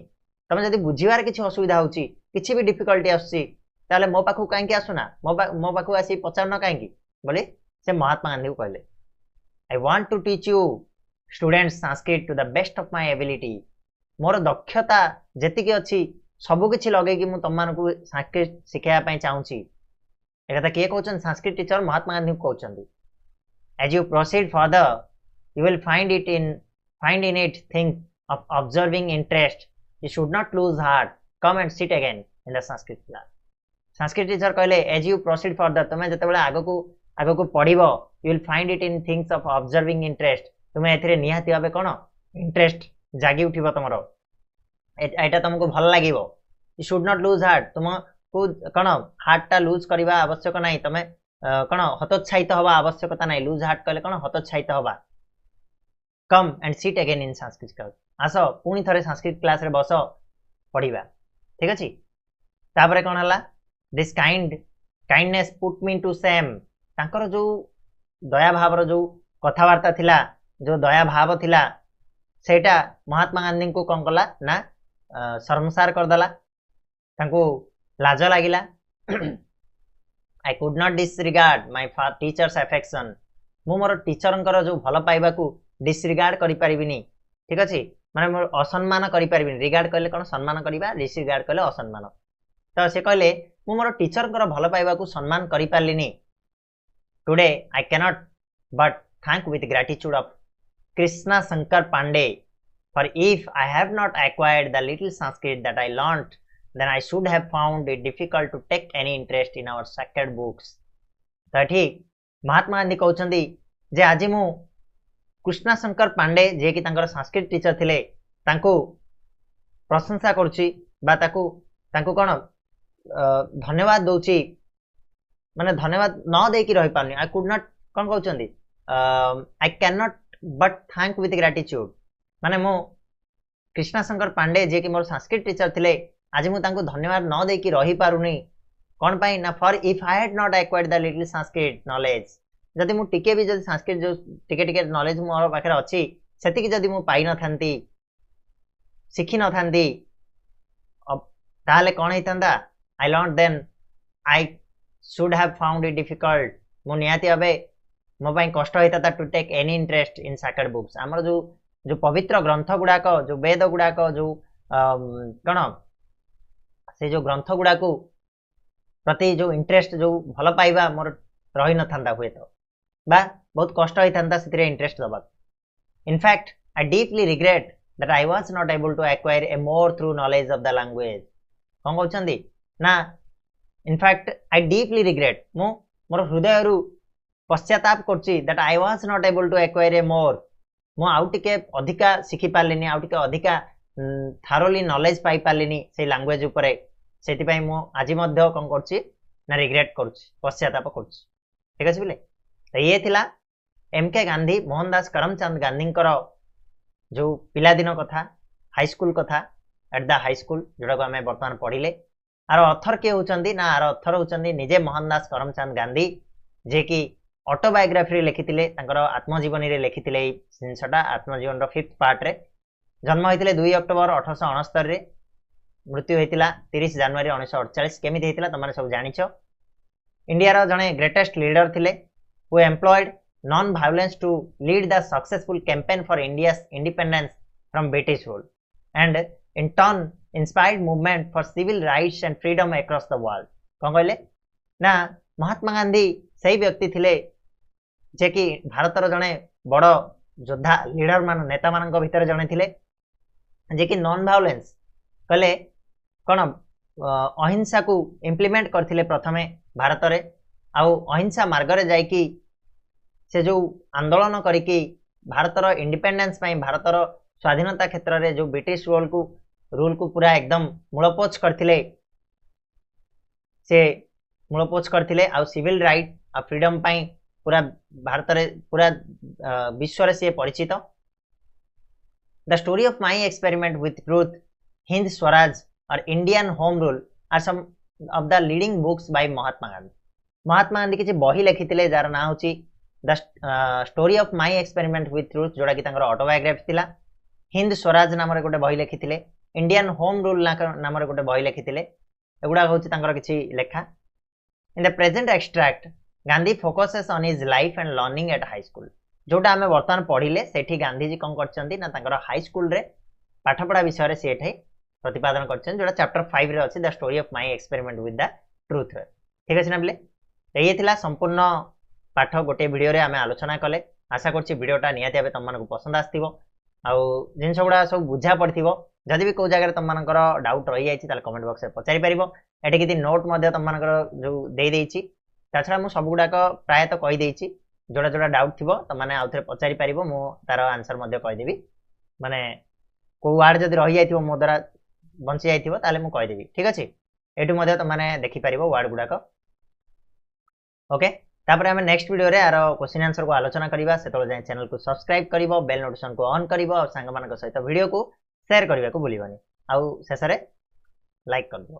तमे जदी बुझिवार किछि असुविधा होछि किछि भी डिफिकल्टी आछि ताले मो पाखु काहे कि आसुना मो पाखु आसी पचारना काहे कि बोले से महात्मा गांधी को कहले I want to teach you students Sanskrit to the best of my ability मोर दक्षता जेति कि अछि सब किछि लगे कि मु तम्मान को संस्कृत सिखाया पई चाहूछि एटा के कहउछन संस्कृत टीचर महात्मा गांधी को कहउछन as you proceed further you will find in it things of observing interest you should not lose heart come and sit again in the Sanskrit class Sanskrit teacher कहले as you proceed further तमे जते बेले आगो को पढिबो you will find it in things of observing interest तमे एथिरे निहाती भाबे कोन interest जागी उठिबो तमरो एटा तुमको भल लागिबो you should not lose heart तुम को कोन हार्ट ता लूज करबा आवश्यक नाही तमे कोन हतोत्साहित होबा आवश्यकता नाही लूज हार्ट कहले कोन हतोत्साहित होबा come and seat again in Sanskrit class आसो पुणी थरे संस्कृत क्लास रे बसो पढ़िबा ठीक अछि तापरे कोन हला this kindness put me to same तांकर जो दया भाव रो जो कथावार्ता थिला जो दया भाव थिला सेटा महात्मा गांधी को कोन कला ना शर्मसार कर दला तांको लाज लागिला आई could not disregard my teachers affection मु मोर टीचरंकर जो भल पाइबा को डिसरिगार्ड करि परिबिनी ठीक अछि माने मोर असम्मान करि परिबिनी रिगार्ड कहले कोन सम्मान करिबा डिसरिगार्ड कहले असम्मान तो से कहले मु मोर टीचरंकर भल पाइबा को सम्मान करि पारलिनी today I can not but thank with gratitude of Krishna Shankar Pandey for if I have not acquired the little Sanskrit that I learnt then I should have found it difficult to take any interest in our sacred books तो ठीक महात्मा गांधी कहउछंदी जे आज मु कृष्णा शंकर पांडे जे कि तांकर Sanskrit teacher थिले तांको प्रशंसा करुच्ची बा ताकू ताकू कौन धन्यवाद दौची माने धन्यवाद न देकी रही पारनी आई कुड नॉट कौन कहउचंदी I can not but thank with gratitude माने मो कृष्णा शंकर पांडे जे कि मोर संस्कृत टीचर थिले आज मु तांको धन्यवाद न देकी रही पारुनी कौन पाई ना for if I had not acquired the little Sanskrit knowledge जदि मु टिके भी जदि संस्कृत जो टिके टिके नॉलेज मोर पाखरे अछि सेति कि जदि मु पाई न थांती सिखी न थांती अब ताले कोन हेतंदा I learn then I should have found it difficult मु नियाती अबे मो पई कष्ट हेता to take any interest in sacred books हमर जो जो पवित्र ग्रंथ गुडाक जो वेद गुडाक जो कौन से जो ग्रंथ गुडाक प्रति जो इंटरेस्ट जो भल पाइबा मोर रही न था हुए तो बा बहुत कष्ट होता से इंटरेस्ट दबा in fact I deeply regret that I was not able to acquire a more thorough knowledge of the language कौन कहते ना इनफैक्ट आई डीपली रिग्रेट मु मोर हृदय पश्चाताप करछि that I was not able to acquire a more मु आउ टिके अधिका शिखि पारलिनी आउ टिके अधिका थारोली नॉलेज पाई पारलिनी से लैंग्वेज उपरे सेति पई मु आज मध्य कोन करछि ना रिग्रेट करछि पश्चाताप करछि ठीक अछि बोले तो ये थिला एमके गांधी मोहनदास करमचंद गांधी जो पिला दिन कथा हाई स्कूल कथा एट द हाई स्कूल जोड़ा को हमें वर्तमान पढ़िले आर ऑथर के होचंदी ना आर ऑथर होचंदी निजे मोहनदास करमचंद गांधी जे कि ऑटोबायोग्राफी लिखिथिले तांकर आत्मजीवनी रे लिखिथिले जिनसटा आत्मजीवन रो 5th पार्ट रे जन्म होइतिले 2 अक्टोबर 1869 रे मृत्यु होइतिला 30 जनवरी 1948 केमिति होइतिला तमारे सब जानिछो इंडिया रो जने ग्रेटेस्ट लीडर थिले who employed non violence to lead the successful campaign for India's independence from British rule and in turn inspired movement for civil rights and freedom across the world कोन कहले ना महात्मा गांधी सही व्यक्ति थिले जे कि भारतर जने बड़ योद्धा लीडर मान नेता मान भीतर जने थिले जे कि नॉन वायलेंस कहले कौन अहिंसा को इम्प्लीमेंट करथिले प्रथमे भारत रे आउ अहिंसा मार्ग रे जाई कि से जो आंदोलन करिकी भारतर इंडिपेंडेंस पाई भारतर स्वाधीनता क्षेत्र रे जो ब्रिटिश रूल को पूरा एकदम मूलपोच करथिले से मूलपोच करथिले आउ सिविल राइट आ फ्रीडम पाई पूरा भारत रे पूरा विश्व रे से परिचित the story of my experiment with truth Hind Swaraj और Indian home rule are some of the leading books by Mahatma Gandhi किछि बही लिखिथिले जार ना होची the story of my experiment with truth जोड़ा कि तांकर ऑटोबायोग्राफी थिला हिंद स्वराज नाम रे गोटे बही लिखिथिले इंडियन होम रूल नाम रे गोटे बही लिखिथिले एगुडा होची तांकर किछि लेखा in the present extract Gandhi focuses on his life and learning at high school जोटा आमे वर्तमान पढ़िले सेठी गांधी जी कोन करचंदी ना तांकर हाई स्कूल रे पाठ पढ़ा विषय रे सेठै प्रतिपादन करचन जोटा चैप्टर 5 रे अछि the story of my experiment with the truth रे ठीक अछि ना बले ये थिला संपूर्ण पाठ गोटे वीडियो रे आमे आलोचना कले आशा करछि वीडियोटा नियाति आबे तम मानको पसंद आस्तिबो आउ जिन सबुडा सब बुझा पड़थिबो जदि भी को जगह रे तम मानकर डाउट रहि जायछि ताले कमेंट बॉक्स रे पचारि परिबो एठी किति नोट मध्ये तम मानकर जो देई देइछि ताछड़ा मु सब गुडा को प्राय तो कहि देइछि जोड़ा जोड़ा डाउट थिबो त माने आउथरे पचारि परिबो मु तार आंसर मध्ये कहि देबी माने को वर्ड जदि रहि जायथिबो मो द्वारा बंची जायथिबो ताले मु कहि देबी ठीक अछि एठु मध्ये त माने देखि परिबो वर्ड गुडा को ओके तापर हमें नेक्स्ट वीडियो रे आरो क्वेश्चन आंसर को आलोचना करिबा सेतोल जाय चैनल को सब्सक्राइब करिवो बेल नोटिफिकेशन को ऑन करिवो और संग मानक सहित वीडियो को शेयर करिवा को भूलिबानी आउ शेष रे लाइक कर दो।